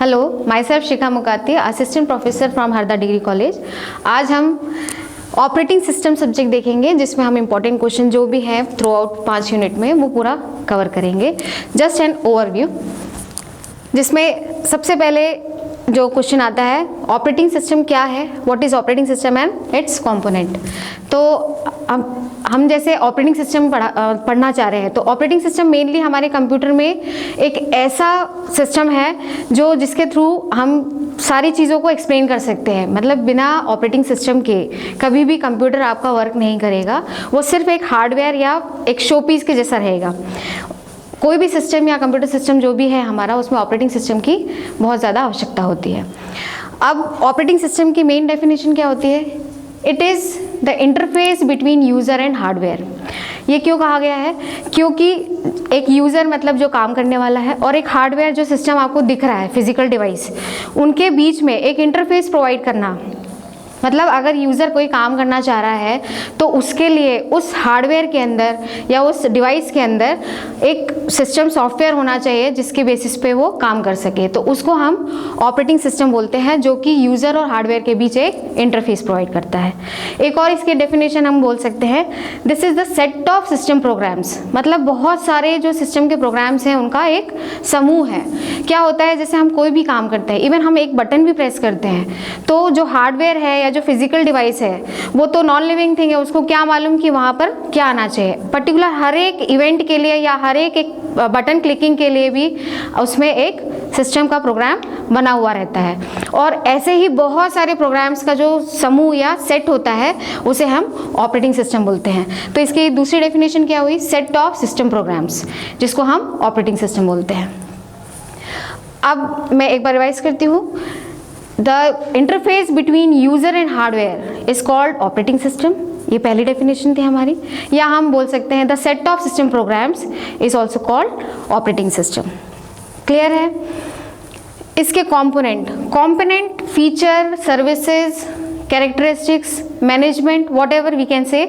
Hello, my self Shikha Mukati, assistant professor from Harda degree college. आज हम operating system subject देखेंगे, जिसमें हम इम्पॉर्टेंट क्वेश्चन जो भी हैं थ्रू आउट 5 यूनिट में वो पूरा कवर करेंगे। जस्ट एन ओवरव्यू, जिसमें सबसे पहले जो क्वेश्चन आता है, ऑपरेटिंग सिस्टम क्या है, what is operating system and it's component. तो हम जैसे ऑपरेटिंग सिस्टम पढ़ना चाह रहे हैं, तो ऑपरेटिंग सिस्टम मेनली हमारे कंप्यूटर में एक ऐसा सिस्टम है जो जिसके थ्रू हम सारी चीज़ों को एक्सप्लेन कर सकते हैं। मतलब बिना ऑपरेटिंग सिस्टम के कभी भी कंप्यूटर आपका वर्क नहीं करेगा, वो सिर्फ एक हार्डवेयर या एक शो पीस के जैसा रहेगा। कोई भी सिस्टम या कंप्यूटर सिस्टम जो भी है हमारा, उसमें ऑपरेटिंग सिस्टम की बहुत ज़्यादा आवश्यकता होती है। अब ऑपरेटिंग सिस्टम की मेन डेफिनेशन क्या होती है? It is the interface between user and hardware. ये क्यों कहा गया है? क्योंकि एक यूज़र मतलब जो काम करने वाला है और एक हार्डवेयर जो सिस्टम आपको दिख रहा है, फिजिकल डिवाइस, उनके बीच में एक इंटरफेस प्रोवाइड करना। मतलब अगर यूज़र कोई काम करना चाह रहा है तो उसके लिए उस हार्डवेयर के अंदर या उस डिवाइस के अंदर एक सिस्टम सॉफ्टवेयर होना चाहिए जिसके बेसिस पे वो काम कर सके। तो उसको हम ऑपरेटिंग सिस्टम बोलते हैं, जो कि यूज़र और हार्डवेयर के बीच एक इंटरफेस प्रोवाइड करता है। एक और इसकी डेफिनेशन हम बोल सकते हैं, this is the set of system programs. मतलब बहुत सारे जो सिस्टम के प्रोग्राम्स हैं उनका एक समूह है। क्या होता है, जैसे हम कोई भी काम करते हैं, इवन हम एक बटन भी प्रेस करते हैं, तो जो हार्डवेयर है या जो फिजिकल डिवाइस है वो तो नॉन लिविंग थिंग है, उसको क्या मालूम कि वहाँ पर क्या आना चाहिए। पर्टिकुलर हर एक इवेंट के लिए या हर एक बटन क्लिकिंग के लिए भी उसमें एक सिस्टम का प्रोग्राम बना हुआ रहता है। और ऐसे ही बहुत सारे प्रोग्राम्स का जो समूह या सेट होता है उसे हम ऑपरेटिंग सिस्टम बोलते हैं। तो इसकी दूसरी डेफिनेशन क्या हुई? सेट ऑफ सिस्टम प्रोग्राम्स, जिसको हम ऑपरेटिंग सिस्टम बोलते हैं। अब मैं एक बार रिवाइज करती हूँ। The interface between user and hardware is called operating system। ये पहली डेफिनेशन थी हमारी। या हम बोल सकते हैं the set of system programs is also called operating system। Clear है? इसके component feature, services, characteristics, management, whatever we can say.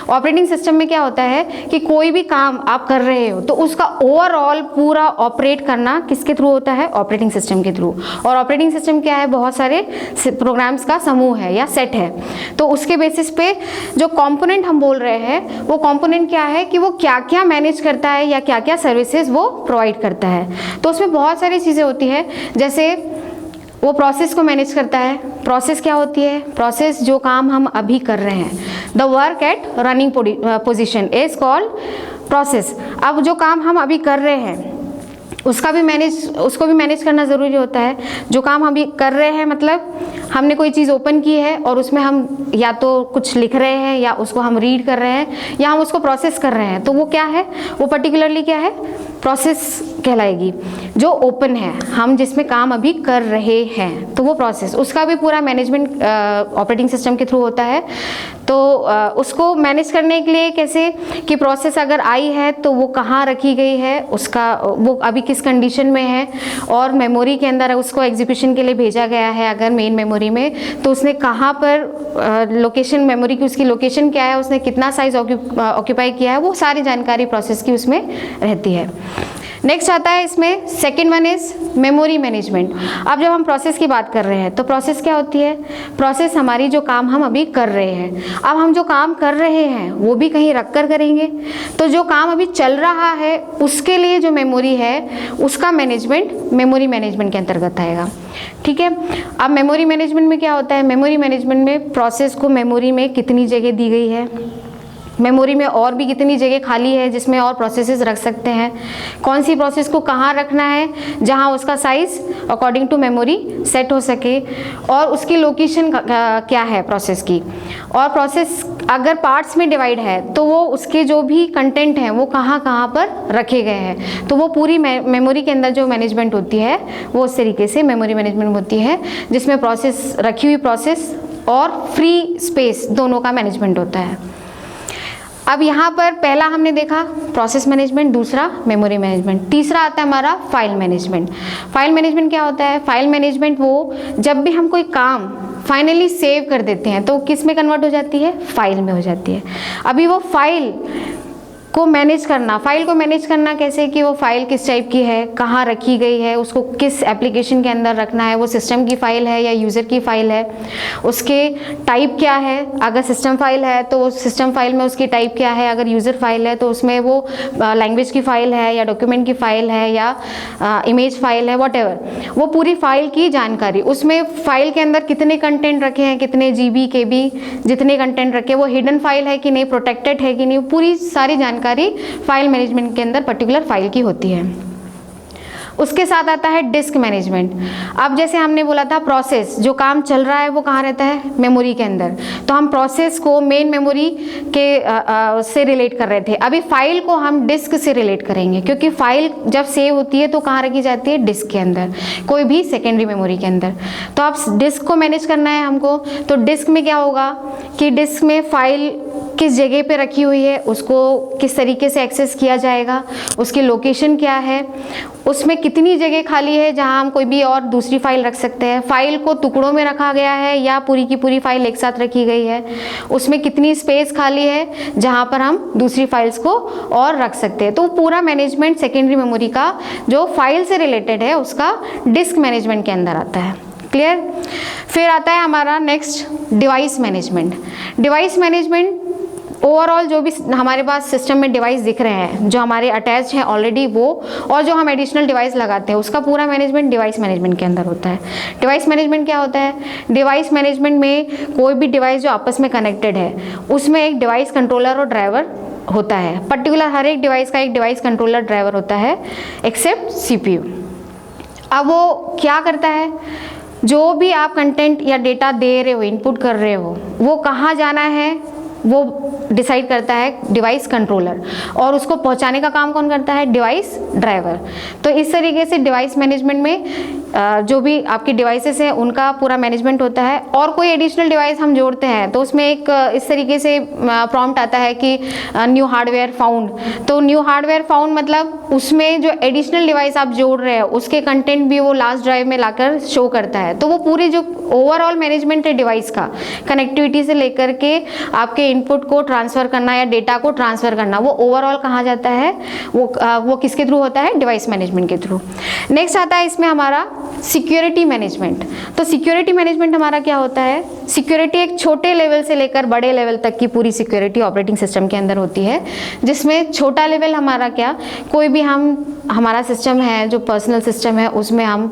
Operating system में क्या होता है कि कोई भी काम आप कर रहे हो तो उसका ओवरऑल पूरा ऑपरेट करना किसके थ्रू होता है? ऑपरेटिंग सिस्टम के थ्रू। और ऑपरेटिंग सिस्टम क्या है? बहुत सारे प्रोग्राम्स का समूह है या सेट है। तो उसके बेसिस पे जो कंपोनेंट हम बोल रहे हैं, वो कंपोनेंट क्या है कि वो क्या क्या मैनेज करता है या क्या क्या सर्विसेज वो प्रोवाइड करता है। तो उसमें बहुत सारी चीज़ें होती है, जैसे वो प्रोसेस को मैनेज करता है। प्रोसेस क्या होती है? प्रोसेस जो काम हम अभी कर रहे हैं, the work at running position is called process. अब जो काम हम अभी कर रहे हैं उसको भी मैनेज करना ज़रूरी होता है। जो काम हम अभी कर रहे हैं, मतलब हमने कोई चीज़ ओपन की है और उसमें हम या तो कुछ लिख रहे हैं या उसको हम रीड कर रहे हैं या हम उसको प्रोसेस कर रहे हैं, तो वो क्या है? वो पर्टिकुलरली क्या है? प्रोसेस कहलाएगी। जो ओपन है, हम जिसमें काम अभी कर रहे हैं, तो वो प्रोसेस, उसका भी पूरा मैनेजमेंट ऑपरेटिंग सिस्टम के थ्रू होता है। तो उसको मैनेज करने के लिए कैसे कि प्रोसेस अगर आई है तो वो कहाँ रखी गई है, उसका वो अभी किस कंडीशन में है, और मेमोरी के अंदर उसको एग्जीक्यूशन के लिए भेजा गया है अगर मेन मेमोरी में, तो उसने कहाँ पर लोकेशन, मेमोरी की उसकी लोकेशन क्या है, उसने कितना साइज ऑक्यूपाई किया है, वो सारी जानकारी प्रोसेस की उसमें रहती है। नेक्स्ट आता है इसमें, second one is memory management. अब जब हम प्रोसेस की बात कर रहे हैं तो प्रोसेस क्या होती है? प्रोसेस हमारी जो काम हम अभी कर रहे हैं, अब हम जो काम कर रहे हैं वो भी कहीं रख कर करेंगे, तो जो काम अभी चल रहा है उसके लिए जो मेमोरी है उसका मैनेजमेंट मेमोरी मैनेजमेंट के अंतर्गत आएगा। ठीक है। अब मेमोरी मैनेजमेंट में क्या होता है? मेमोरी मैनेजमेंट में प्रोसेस को मेमोरी में कितनी जगह दी गई है, मेमोरी में और भी कितनी जगह खाली है जिसमें और प्रोसेसेस रख सकते हैं, कौन सी प्रोसेस को कहाँ रखना है जहाँ उसका size according to memory set हो सके, और उसकी लोकेशन क्या है प्रोसेस की, और प्रोसेस अगर पार्ट्स में डिवाइड है तो वो उसके जो भी कंटेंट हैं वो कहाँ कहाँ पर रखे गए हैं। तो वो पूरी मेमोरी के अंदर जो मैनेजमेंट होती है वो उस तरीके से मेमोरी मैनेजमेंट होती है, जिसमें प्रोसेस, रखी हुई प्रोसेस और फ्री स्पेस दोनों का मैनेजमेंट होता है। अब यहाँ पर पहला हमने देखा प्रोसेस मैनेजमेंट, दूसरा मेमोरी मैनेजमेंट, तीसरा आता है हमारा फाइल मैनेजमेंट। फाइल मैनेजमेंट क्या होता है? फाइल मैनेजमेंट वो जब भी हम कोई काम फाइनली सेव कर देते हैं तो किस में कन्वर्ट हो जाती है? फाइल में हो जाती है। अभी वो फाइल को मैनेज करना, फाइल को मैनेज करना कैसे कि वो फाइल किस टाइप की है, कहाँ रखी गई है, उसको किस एप्लीकेशन के अंदर रखना है, वो सिस्टम की फ़ाइल है या यूज़र की फ़ाइल है, उसके टाइप क्या है, अगर सिस्टम फाइल है तो सिस्टम फाइल में उसकी टाइप क्या है, अगर यूज़र फाइल है तो उसमें वो लैंग्वेज की फ़ाइल है या डॉक्यूमेंट की फ़ाइल है या इमेज फाइल है, वॉटेवर, वो पूरी फाइल की जानकारी, उसमें फाइल के अंदर कितने कंटेंट रखे हैं, कितने GB KB जितने कंटेंट रखे, वो हिडन फाइल है कि नहीं, प्रोटेक्टेड है कि नहीं, पूरी सारी जानकारी फाइल मैनेजमेंट के अंदर पर्टिकुलर फाइल की होती है। उसके साथ आता है डिस्क मैनेजमेंट। अब जैसे हमने बोला था प्रोसेस, जो काम चल रहा है वो कहाँ रहता है, मेमोरी के अंदर, तो हम प्रोसेस को मेन मेमोरी के से रिलेट कर रहे थे। अभी फाइल को हम डिस्क से रिलेट करेंगे, क्योंकि फाइल जब सेव होती है तो कहाँ रखी जाती है, डिस्क के अंदर, कोई भी सेकेंडरी मेमोरी के अंदर। तो अब डिस्क को मैनेज करना है हमको, तो डिस्क में क्या होगा कि डिस्क में फाइल किस जगह पे रखी हुई है, उसको किस तरीके से एक्सेस किया जाएगा, उसकी लोकेशन क्या है, उसमें कितनी जगह खाली है जहां हम कोई भी और दूसरी फाइल रख सकते हैं, फाइल को टुकड़ों में रखा गया है या पूरी की पूरी फाइल एक साथ रखी गई है, उसमें कितनी स्पेस खाली है जहां पर हम दूसरी फाइल्स को और रख सकते हैं। तो पूरा मैनेजमेंट सेकेंडरी मेमोरी का जो फाइल से रिलेटेड है उसका डिस्क मैनेजमेंट के अंदर आता है। क्लियर? फिर आता है हमारा next device management. Device management overall जो भी हमारे पास सिस्टम में डिवाइस दिख रहे हैं, जो हमारे अटैच हैं ऑलरेडी वो, और जो हम एडिशनल डिवाइस लगाते हैं, उसका पूरा मैनेजमेंट डिवाइस मैनेजमेंट के अंदर होता है। डिवाइस मैनेजमेंट क्या होता है? डिवाइस मैनेजमेंट में कोई भी डिवाइस जो आपस में कनेक्टेड है उसमें एक डिवाइस कंट्रोलर और ड्राइवर होता है। पर्टिकुलर हर एक डिवाइस का एक डिवाइस कंट्रोलर ड्राइवर होता है एक्सेप्ट CPU। अब वो क्या करता है, जो भी आप कंटेंट या डेटा दे रहे हो, इनपुट कर रहे हो, वो कहाँ जाना है वो डिसाइड करता है डिवाइस कंट्रोलर, और उसको पहुंचाने का काम कौन करता है, डिवाइस ड्राइवर। तो इस तरीके से डिवाइस मैनेजमेंट में जो भी आपकी डिवाइसेस हैं उनका पूरा मैनेजमेंट होता है। और कोई एडिशनल डिवाइस हम जोड़ते हैं तो उसमें एक इस तरीके से प्रॉम्प्ट आता है कि न्यू हार्डवेयर फाउंड। तो न्यू हार्डवेयर फाउंड मतलब उसमें जो एडिशनल डिवाइस आप जोड़ रहे हो उसके कंटेंट भी वो लास्ट ड्राइव में लाकर शो करता है। तो वो पूरी जो ओवरऑल मैनेजमेंट है डिवाइस का, कनेक्टिविटी से लेकर के आपके इनपुट को ट्रांसफर करना या डेटा को ट्रांसफर करना, वो ओवरऑल कहाँ जाता है, वो किसके थ्रू होता है, डिवाइस मैनेजमेंट के थ्रू। नेक्स्ट आता है इसमें हमारा सिक्योरिटी मैनेजमेंट। तो सिक्योरिटी मैनेजमेंट हमारा क्या होता है, सिक्योरिटी एक छोटे लेवल से लेकर बड़े लेवल तक की पूरी सिक्योरिटी ऑपरेटिंग सिस्टम के अंदर होती है, जिसमें छोटा लेवल हमारा क्या, कोई भी हमारा सिस्टम है जो पर्सनल सिस्टम है उसमें हम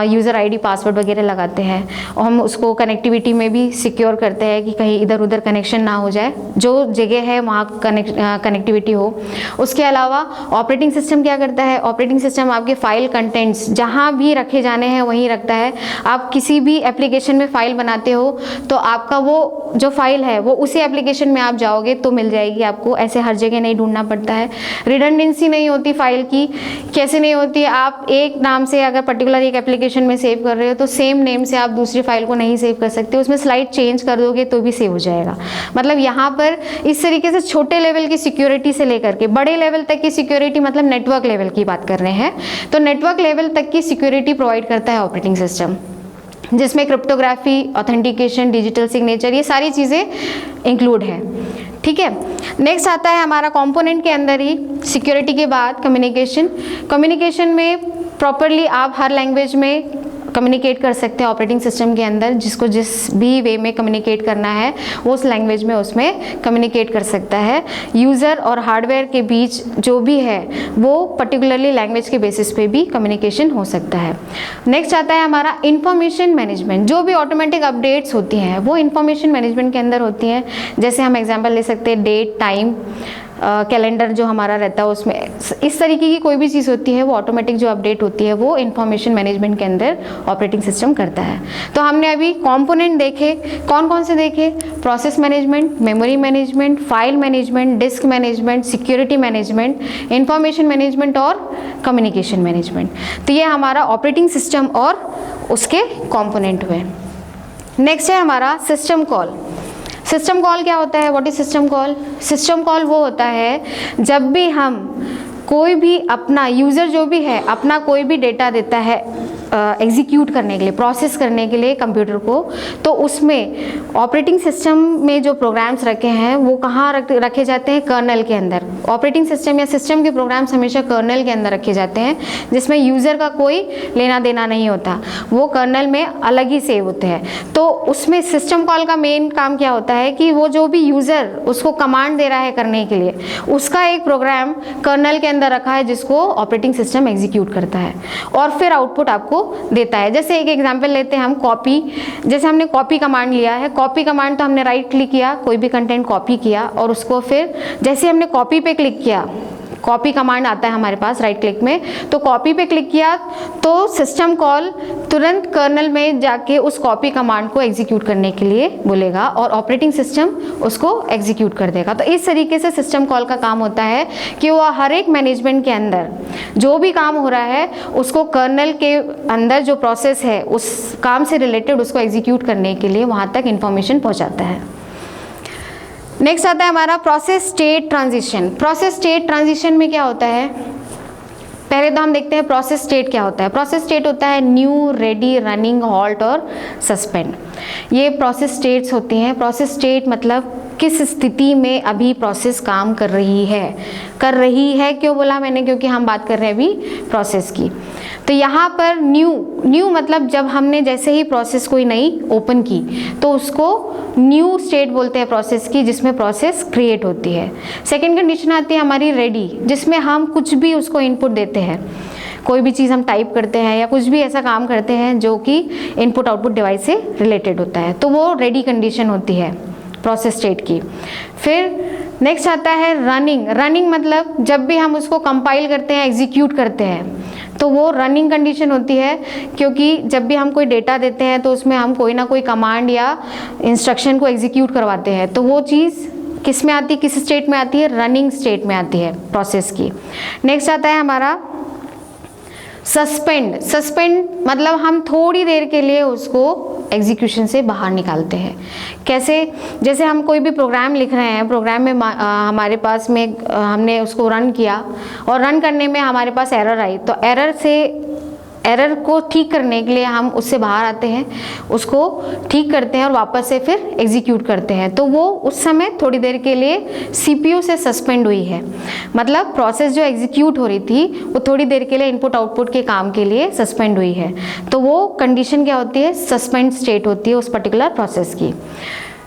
यूज़र ID पासवर्ड वगैरह लगाते हैं, और हम उसको कनेक्टिविटी में भी सिक्योर करते हैं कि कहीं इधर उधर कनेक्शन ना हो जाए, जो जगह है वहाँ कनेक्टिविटी हो। उसके अलावा ऑपरेटिंग सिस्टम क्या करता है, ऑपरेटिंग सिस्टम आपके फाइल कंटेंट्स जहाँ भी रखे जाने हैं वहीं रखता है। आप किसी भी एप्लीकेशन में फाइल बनाते हो तो आपका वो जो फाइल है वो उसी एप्लीकेशन में आप जाओगे तो मिल जाएगी आपको, ऐसे हर जगह नहीं ढूंढना पड़ता है। रिडंडेंसी नहीं होती फाइल की, कैसे नहीं होती, आप एक नाम से अगर पर्टिकुलर एक एप्लीकेशन में सेव कर रहे हो तो सेम नेम से आप दूसरी फाइल को नहीं सेव कर सकते, उसमें स्लाइड चेंज कर दोगे तो भी सेव हो जाएगा। मतलब यहाँ पर इस तरीके से छोटे लेवल की सिक्योरिटी से लेकर के बड़े लेवल तक की सिक्योरिटी, मतलब नेटवर्क लेवल की बात कर रहे हैं, तो नेटवर्क लेवल तक की सिक्योरिटी प्रोवाइड करता है ऑपरेटिंग सिस्टम, जिसमें क्रिप्टोग्राफी, ऑथेंटिकेशन, डिजिटल सिग्नेचर, ये सारी चीज़ें इंक्लूड है। ठीक है, नेक्स्ट आता है हमारा कंपोनेंट के अंदर ही सिक्योरिटी के बाद कम्युनिकेशन। कम्युनिकेशन में प्रॉपरली आप हर लैंग्वेज में कम्युनिकेट कर सकते हैं ऑपरेटिंग सिस्टम के अंदर, जिसको जिस भी वे में कम्युनिकेट करना है वो उस लैंग्वेज में उसमें कम्युनिकेट कर सकता है। यूज़र और हार्डवेयर के बीच जो भी है वो पर्टिकुलरली लैंग्वेज के बेसिस पे भी कम्युनिकेशन हो सकता है। नेक्स्ट आता है हमारा इंफॉर्मेशन मैनेजमेंट। जो भी ऑटोमेटिक अपडेट्स होती हैं वो इंफॉर्मेशन मैनेजमेंट के अंदर होती हैं। जैसे हम एग्जाम्पल ले सकते हैं, डेट, टाइम, कैलेंडर जो हमारा रहता है उसमें इस तरीके की कोई भी चीज़ होती है वो ऑटोमेटिक जो अपडेट होती है वो इंफॉर्मेशन मैनेजमेंट के अंदर ऑपरेटिंग सिस्टम करता है। तो हमने अभी कंपोनेंट देखे, कौन कौन से देखे, process management, memory management, file management, disc management, security management, information management और कम्युनिकेशन मैनेजमेंट। तो ये हमारा ऑपरेटिंग सिस्टम और उसके कंपोनेंट हुए। नेक्स्ट है हमारा सिस्टम कॉल। सिस्टम कॉल क्या होता है, what is system call? System call वो होता है जब भी हम कोई भी अपना यूज़र जो भी है अपना कोई भी डेटा देता है एग्जीक्यूट करने के लिए, प्रोसेस करने के लिए कंप्यूटर को, तो उसमें ऑपरेटिंग सिस्टम में जो प्रोग्राम्स रखे हैं वो कहाँ रखे जाते हैं, कर्नल के अंदर। ऑपरेटिंग सिस्टम या सिस्टम के प्रोग्राम्स हमेशा कर्नल के अंदर रखे जाते हैं, जिसमें यूज़र का कोई लेना देना नहीं होता, वो कर्नल में अलग ही सेव होते हैं। तो उसमें सिस्टम कॉल का मेन काम क्या होता है कि वो जो भी यूज़र उसको कमांड दे रहा है करने के लिए, उसका एक प्रोग्राम कर्नल के अंदर रखा है जिसको ऑपरेटिंग सिस्टम एग्जीक्यूट करता है और फिर आउटपुट आपको देता है। जैसे एक एग्जांपल लेते हैं हम, कॉपी। जैसे हमने कॉपी कमांड लिया है, कॉपी कमांड तो हमने राइट क्लिक किया, कोई भी कंटेंट कॉपी किया और उसको फिर जैसे हमने कॉपी पे क्लिक किया, कॉपी कमांड आता है हमारे पास राइट क्लिक में, तो कॉपी पे क्लिक किया तो सिस्टम कॉल तुरंत कर्नल में जाके उस कॉपी कमांड को एग्जीक्यूट करने के लिए बोलेगा और ऑपरेटिंग सिस्टम उसको एग्जीक्यूट कर देगा। तो इस तरीके से सिस्टम कॉल का काम होता है कि वो हर एक मैनेजमेंट के अंदर जो भी काम हो रहा है उसको कर्नल के अंदर जो प्रोसेस है उस काम से रिलेटेड उसको एग्जीक्यूट करने के लिए वहाँ तक इंफॉर्मेशन पहुँचाता है। नेक्स्ट आता है हमारा process state transition. Process state transition में क्या होता है, पहले तो हम देखते हैं प्रोसेस स्टेट क्या होता है। प्रोसेस स्टेट होता है न्यू, रेडी, रनिंग, हॉल्ट और सस्पेंड। ये प्रोसेस स्टेट्स होती हैं। प्रोसेस स्टेट मतलब किस स्थिति में अभी प्रोसेस काम कर रही है। क्यों बोला मैंने, क्योंकि हम बात कर रहे हैं अभी प्रोसेस की। तो यहाँ पर न्यू मतलब जब हमने जैसे ही प्रोसेस कोई नई ओपन की तो उसको न्यू स्टेट बोलते हैं प्रोसेस की, जिसमें प्रोसेस क्रिएट होती है। सेकेंड कंडीशन आती है हमारी रेडी, जिसमें हम कुछ भी उसको इनपुट देते हैं, कोई भी चीज़ हम टाइप करते हैं या कुछ भी ऐसा काम करते हैं जो कि इनपुट आउटपुट डिवाइस से रिलेटेड होता है, तो वो रेडी कंडीशन होती है प्रोसेस स्टेट की। फिर नेक्स्ट आता है रनिंग। रनिंग मतलब जब भी हम उसको कंपाइल करते हैं, एग्जीक्यूट करते हैं, तो वो रनिंग कंडीशन होती है, क्योंकि जब भी हम कोई डेटा देते हैं तो उसमें हम कोई ना कोई कमांड या इंस्ट्रक्शन को एग्जीक्यूट करवाते हैं, तो वो चीज़ किस में आती है, किस स्टेट में आती है, रनिंग स्टेट में आती है प्रोसेस की। नेक्स्ट आता है हमारा सस्पेंड। सस्पेंड मतलब हम थोड़ी देर के लिए उसको एग्जीक्यूशन से बाहर निकालते हैं। कैसे, जैसे हम कोई भी प्रोग्राम लिख रहे हैं, प्रोग्राम में हमारे पास में हमने उसको रन किया और रन करने में हमारे पास एरर आई, तो एरर को ठीक करने के लिए हम उससे बाहर आते हैं, उसको ठीक करते हैं और वापस से फिर एग्जीक्यूट करते हैं। तो वो उस समय थोड़ी देर के लिए सीपीयू से सस्पेंड हुई है, मतलब प्रोसेस जो एग्जीक्यूट हो रही थी वो थोड़ी देर के लिए इनपुट आउटपुट के काम के लिए सस्पेंड हुई है। तो वो कंडीशन क्या होती है, सस्पेंड स्टेट होती है उस पर्टिकुलर प्रोसेस की।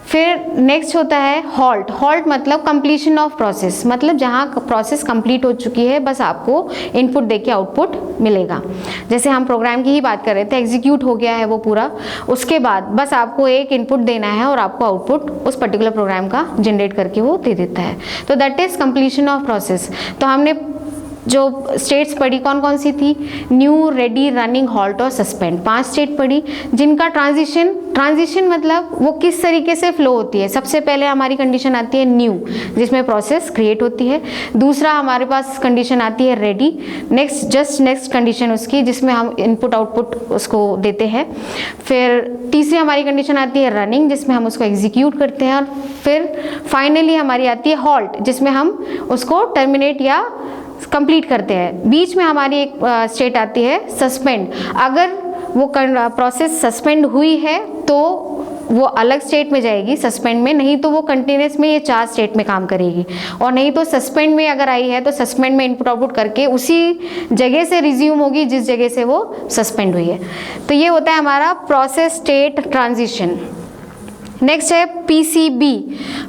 फिर नेक्स्ट होता है हॉल्ट। हॉल्ट मतलब कंप्लीशन ऑफ प्रोसेस, मतलब जहाँ प्रोसेस कंप्लीट हो चुकी है, बस आपको इनपुट देके आउटपुट मिलेगा। जैसे हम प्रोग्राम की ही बात कर रहे थे, एग्जीक्यूट हो गया है वो पूरा, उसके बाद बस आपको एक इनपुट देना है और आपको आउटपुट उस पर्टिकुलर प्रोग्राम का जनरेट करके वो दे देता है। तो that is completion of process. तो हमने जो स्टेट्स पढ़ी कौन कौन सी थी, न्यू, रेडी, रनिंग, हॉल्ट और सस्पेंड, 5 स्टेट पढ़ी, जिनका ट्रांजिशन मतलब वो किस तरीके से फ्लो होती है। सबसे पहले हमारी कंडीशन आती है न्यू, जिसमें प्रोसेस क्रिएट होती है। दूसरा हमारे पास कंडीशन आती है रेडी, नेक्स्ट कंडीशन उसकी जिसमें हम इनपुट आउटपुट उसको देते हैं। फिर तीसरी हमारी कंडीशन आती है रनिंग, जिसमें हम उसको एग्जीक्यूट करते हैं। और फिर फाइनली हमारी आती है हॉल्ट, जिसमें हम उसको टर्मिनेट या कंप्लीट करते हैं। बीच में हमारी एक स्टेट आती है सस्पेंड। अगर वो प्रोसेस सस्पेंड हुई है तो वो अलग स्टेट में जाएगी सस्पेंड में, नहीं तो वो कंटिन्यूस में ये 4 स्टेट में काम करेगी। और नहीं तो सस्पेंड में अगर आई है तो सस्पेंड में इनपुट आउटपुट करके उसी जगह से रिज्यूम होगी जिस जगह से वो सस्पेंड हुई है। तो ये होता है हमारा प्रोसेस स्टेट ट्रांजिशन। नेक्स्ट है PCB,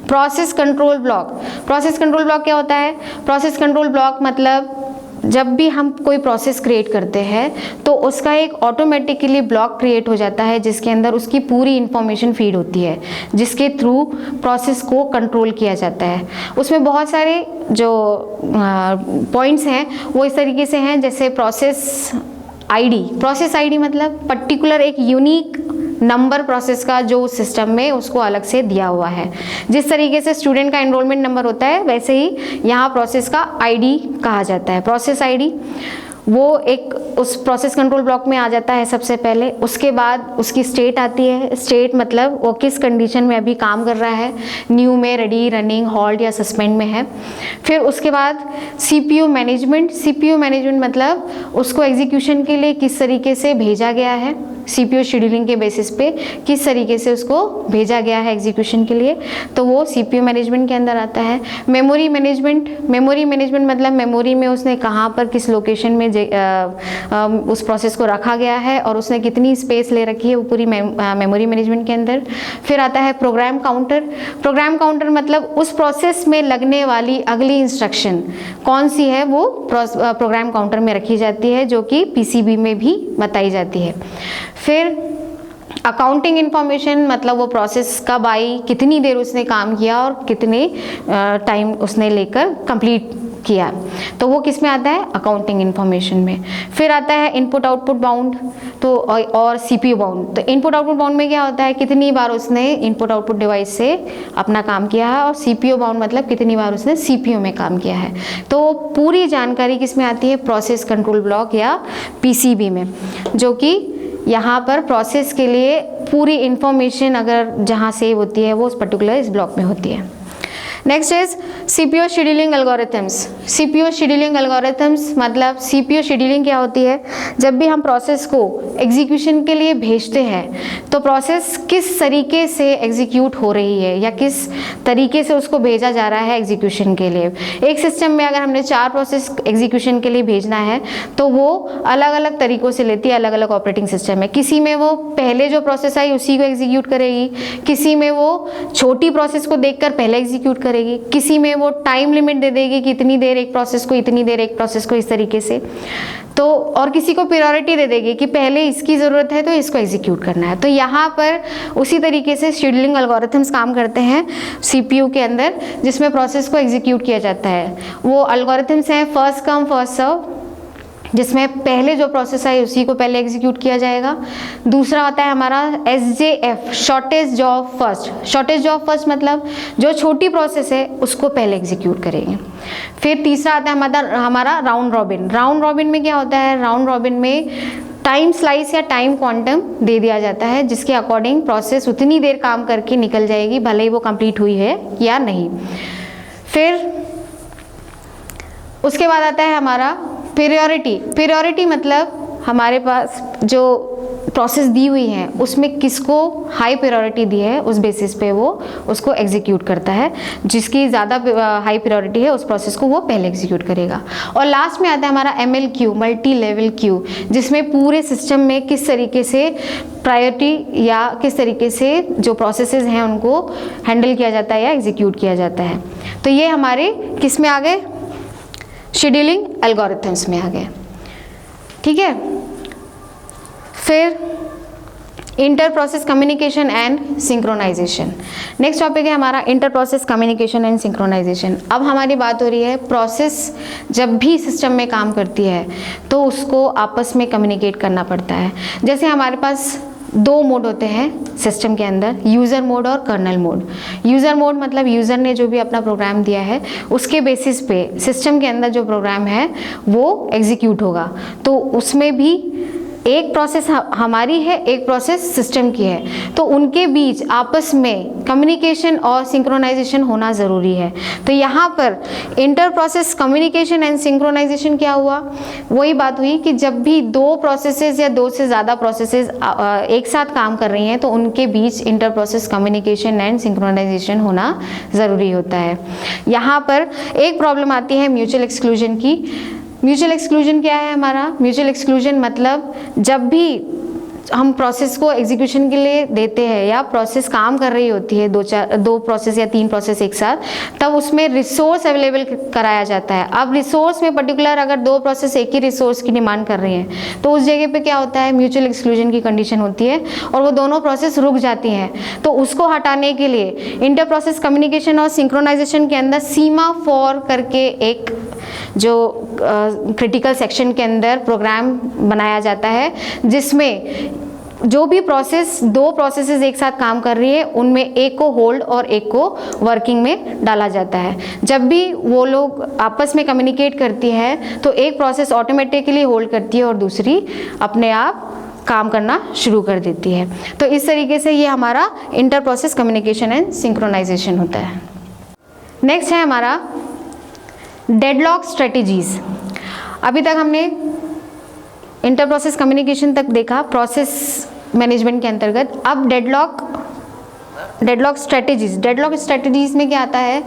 process control block. Process control block क्या होता है, प्रोसेस कंट्रोल ब्लॉक मतलब जब भी हम कोई प्रोसेस क्रिएट करते हैं तो उसका एक ऑटोमेटिकली ब्लॉक क्रिएट हो जाता है, जिसके अंदर उसकी पूरी इंफॉर्मेशन फीड होती है, जिसके थ्रू प्रोसेस को कंट्रोल किया जाता है। उसमें बहुत सारे जो पॉइंट्स हैं वो इस तरीके से हैं, जैसे प्रोसेस आईडी मतलब पर्टिकुलर एक यूनिक नंबर प्रोसेस का जो सिस्टम में उसको अलग से दिया हुआ है। जिस तरीके से स्टूडेंट का एनरोलमेंट नंबर होता है वैसे ही यहाँ प्रोसेस का आईडी कहा जाता है, प्रोसेस आईडी। वो एक उस प्रोसेस कंट्रोल ब्लॉक में आ जाता है सबसे पहले। उसके बाद उसकी स्टेट आती है। स्टेट मतलब वो किस कंडीशन में अभी काम कर रहा है, न्यू में, रेडी, रनिंग, हॉल्ट या सस्पेंड में है। फिर उसके बाद CPU मैनेजमेंट। CPU मैनेजमेंट मतलब उसको एग्जीक्यूशन के लिए किस तरीके से भेजा गया है, CPU शेड्यूलिंग के बेसिस पे किस तरीके से उसको भेजा गया है एग्जीक्यूशन के लिए, तो वो CPU मैनेजमेंट के अंदर आता है। Memory management. मेमोरी मैनेजमेंट मतलब मेमोरी में उसने कहाँ पर किस लोकेशन में उस प्रोसेस को रखा गया है और उसने कितनी स्पेस ले रखी है, वो पूरी मेमोरी मैनेजमेंट के अंदर। फिर आता है प्रोग्राम काउंटर। प्रोग्राम काउंटर मतलब उस प्रोसेस में लगने वाली अगली इंस्ट्रक्शन कौन सी है, वो प्रोग्राम काउंटर में रखी जाती है, जो कि PCB में भी बताई जाती है। फिर अकाउंटिंग इंफॉर्मेशन मतलब वो प्रोसेस कब आई, कितनी देर उसने काम किया और कितने टाइम उसने लेकर कंप्लीट किया, तो वो किस में आता है, अकाउंटिंग इंफॉर्मेशन में। फिर आता है इनपुट आउटपुट बाउंड तो और CPU बाउंड। तो इनपुट आउटपुट बाउंड में क्या होता है, कितनी बार उसने इनपुट आउटपुट डिवाइस से अपना काम किया है, और CPU बाउंड मतलब कितनी बार उसने CPU में काम किया है। तो पूरी जानकारी किस में आती है, प्रोसेस कंट्रोल ब्लॉक या PCB में, जो कि यहाँ पर प्रोसेस के लिए पूरी इंफॉर्मेशन अगर जहाँ सेव होती है वो उस पर्टिकुलर इस ब्लॉक में होती है। Next is CPU scheduling algorithms. CPU scheduling algorithms मतलब CPU शेड्यूलिंग क्या होती है, जब भी हम प्रोसेस को एग्जीक्यूशन के लिए भेजते हैं तो प्रोसेस किस तरीके से एग्जीक्यूट हो रही है या किस तरीके से उसको भेजा जा रहा है एग्जीक्यूशन के लिए। एक सिस्टम में अगर हमने 4 प्रोसेस एग्जीक्यूशन के लिए भेजना है तो वो अलग अलग तरीक़ों से लेती है, अलग अलग ऑपरेटिंग सिस्टम है। किसी में वो पहले जो प्रोसेस आई उसी को एग्जीक्यूट करेगी, किसी में वो छोटी प्रोसेस को देखकर पहले एग्जीक्यूट करेगी, किसी में वो टाइम लिमिट दे देगी कि इतनी देर एक प्रोसेस को, इतनी देर एक प्रोसेस को, इस तरीके से। तो और किसी को प्रायोरिटी दे देगी कि पहले इसकी ज़रूरत है तो इसको एग्जीक्यूट करना है। तो यहाँ पर उसी तरीके से शेड्यूलिंग एल्गोरिथम्स काम करते हैं CPU के अंदर, जिसमें प्रोसेस को एग्जीक्यूट किया जाता है। वो एल्गोरिथम्स हैं फर्स्ट कम फर्स्ट सर्व, जिसमें पहले जो प्रोसेस है उसी को पहले एग्जीक्यूट किया जाएगा। दूसरा होता है हमारा SJF, shortest job first. Shortest job first मतलब जो छोटी प्रोसेस है उसको पहले एग्जीक्यूट करेंगे। फिर तीसरा आता है हमारा राउंड रॉबिन। राउंड रॉबिन में क्या होता है, राउंड रॉबिन में टाइम स्लाइस या टाइम क्वांटम दे दिया जाता है, जिसके अकॉर्डिंग प्रोसेस उतनी देर काम करके निकल जाएगी, भले ही वो कंप्लीट हुई है या नहीं। फिर उसके बाद आता है हमारा प्रायोरिटी। प्रायोरिटी मतलब हमारे पास जो प्रोसेस दी हुई है उसमें किसको हाई प्रायोरिटी दी है, उस बेसिस पे वो उसको एग्जीक्यूट करता है। जिसकी ज़्यादा हाई प्रायोरिटी है उस प्रोसेस को वो पहले एग्जीक्यूट करेगा। और लास्ट में आता है हमारा MLQ, मल्टी लेवल क्यू, जिसमें पूरे सिस्टम में किस तरीके से प्रायोरिटी या किस तरीके से जो प्रोसेसेस हैं उनको हैंडल किया जाता है या एग्जीक्यूट किया जाता है। तो ये हमारे किस में आ गए, शेड्यूलिंग एल्गोरिथम्स में आ गए। ठीक है। फिर inter process communication and synchronization. Next topic है हमारा inter process communication and synchronization. अब हमारी बात हो रही है प्रोसेस जब भी सिस्टम में काम करती है तो उसको आपस में कम्युनिकेट करना पड़ता है। जैसे हमारे पास 2 मोड होते हैं सिस्टम के अंदर, यूज़र मोड और कर्नल मोड। यूज़र मोड मतलब यूज़र ने जो भी अपना प्रोग्राम दिया है उसके बेसिस पे सिस्टम के अंदर जो प्रोग्राम है वो एग्जीक्यूट होगा। तो उसमें भी एक प्रोसेस हमारी है, एक प्रोसेस सिस्टम की है, तो उनके बीच आपस में कम्युनिकेशन और सिंक्रोनाइजेशन होना ज़रूरी है। तो यहाँ पर inter process communication and synchronization क्या हुआ, वही बात हुई कि जब भी 2 प्रोसेसेस या 2 से ज़्यादा प्रोसेसेस एक साथ काम कर रही हैं तो उनके बीच inter process communication and synchronization होना ज़रूरी होता है। यहाँ पर एक प्रॉब्लम आती है म्यूचुअल एक्सक्लूजन की। म्यूचुअल एक्सक्लूजन क्या है हमारा, म्यूचुअल एक्सक्लूजन मतलब जब भी हम प्रोसेस को एग्जीक्यूशन के लिए देते हैं या प्रोसेस काम कर रही होती है 2 प्रोसेस या 3 प्रोसेस एक साथ, तब उसमें रिसोर्स अवेलेबल कराया जाता है। अब रिसोर्स में पर्टिकुलर अगर 2 प्रोसेस एक ही रिसोर्स की डिमांड कर रही हैं तो उस जगह पे क्या होता है, म्यूचुअल एक्सक्लूजन की कंडीशन होती है और वो दोनों प्रोसेस रुक जाती हैं। तो उसको हटाने के लिए इंटर प्रोसेस कम्युनिकेशन और सिंक्रोनाइजेशन के अंदर सीमा फॉर करके एक जो क्रिटिकल सेक्शन के अंदर प्रोग्राम बनाया जाता है, जिसमें जो भी प्रोसेस, दो प्रोसेसेस एक साथ काम कर रही है, उनमें एक को होल्ड और एक को वर्किंग में डाला जाता है। जब भी वो लोग आपस में कम्युनिकेट करती है तो एक प्रोसेस ऑटोमेटिकली होल्ड करती है और दूसरी अपने आप काम करना शुरू कर देती है। तो इस तरीके से ये हमारा inter process communication and synchronization होता है। नेक्स्ट है हमारा डेडलॉक स्ट्रेटजीज। अभी तक हमने इंटर प्रोसेस कम्युनिकेशन तक देखा प्रोसेस मैनेजमेंट के अंतर्गत। अब डेडलॉक स्ट्रेटजीज में क्या आता है,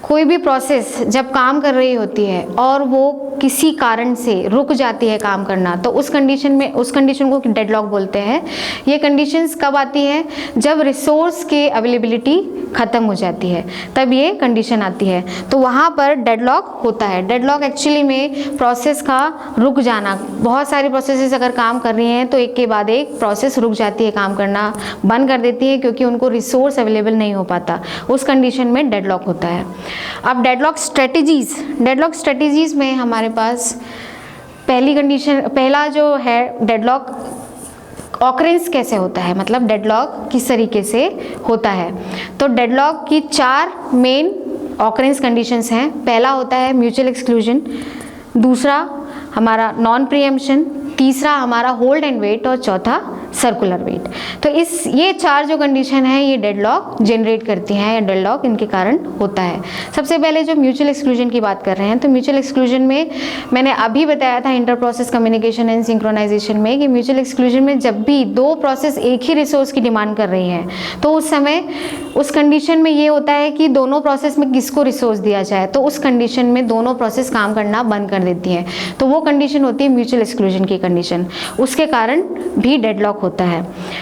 कोई भी प्रोसेस जब काम कर रही होती है और वो किसी कारण से रुक जाती है काम करना, तो उस कंडीशन को डेडलॉक बोलते हैं। ये कंडीशंस कब आती है, जब रिसोर्स की अवेलेबिलिटी ख़त्म हो जाती है, तब ये कंडीशन आती है। तो वहाँ पर डेडलॉक होता है। डेडलॉक एक्चुअली में प्रोसेस का रुक जाना। बहुत सारी प्रोसेसेस अगर काम कर रही हैं तो एक के बाद एक प्रोसेस रुक जाती है, काम करना बंद कर देती है क्योंकि उनको रिसोर्स अवेलेबल नहीं हो पाता। उस कंडीशन में डेडलॉक होता है। अब डेडलॉक स्ट्रेटजीज में हमारे पास पहला जो है डेडलॉक ऑकरेंस कैसे होता है, मतलब डेडलॉक किस तरीके से होता है। तो डेडलॉक की 4 मेन ऑकरेंस कंडीशंस हैं। पहला होता है म्यूचुअल एक्सक्लूजन, दूसरा हमारा नॉन प्रीएम्पशन, तीसरा हमारा होल्ड एंड वेट और चौथा सर्कुलर वेट। तो ये 4 जो कंडीशन है ये डेडलॉक जनरेट करती हैं या डेडलॉक इनके कारण होता है। सबसे पहले जो म्यूचुअल एक्सक्लूजन की बात कर रहे हैं, तो म्यूचुअल एक्सक्लूजन में मैंने अभी बताया था inter process communication and synchronization में कि म्यूचुअल एक्सक्लूजन में जब भी दो प्रोसेस एक ही रिसोर्स की डिमांड कर रही हैं तो उस समय उस कंडीशन में ये होता है कि दोनों प्रोसेस में किसको रिसोर्स दिया जाए, तो उस कंडीशन में दोनों प्रोसेस काम करना बंद कर देती हैं। तो वो कंडीशन होती है म्यूचुअल एक्सक्लूजन की कंडीशन, उसके कारण भी डेडलॉक होता है।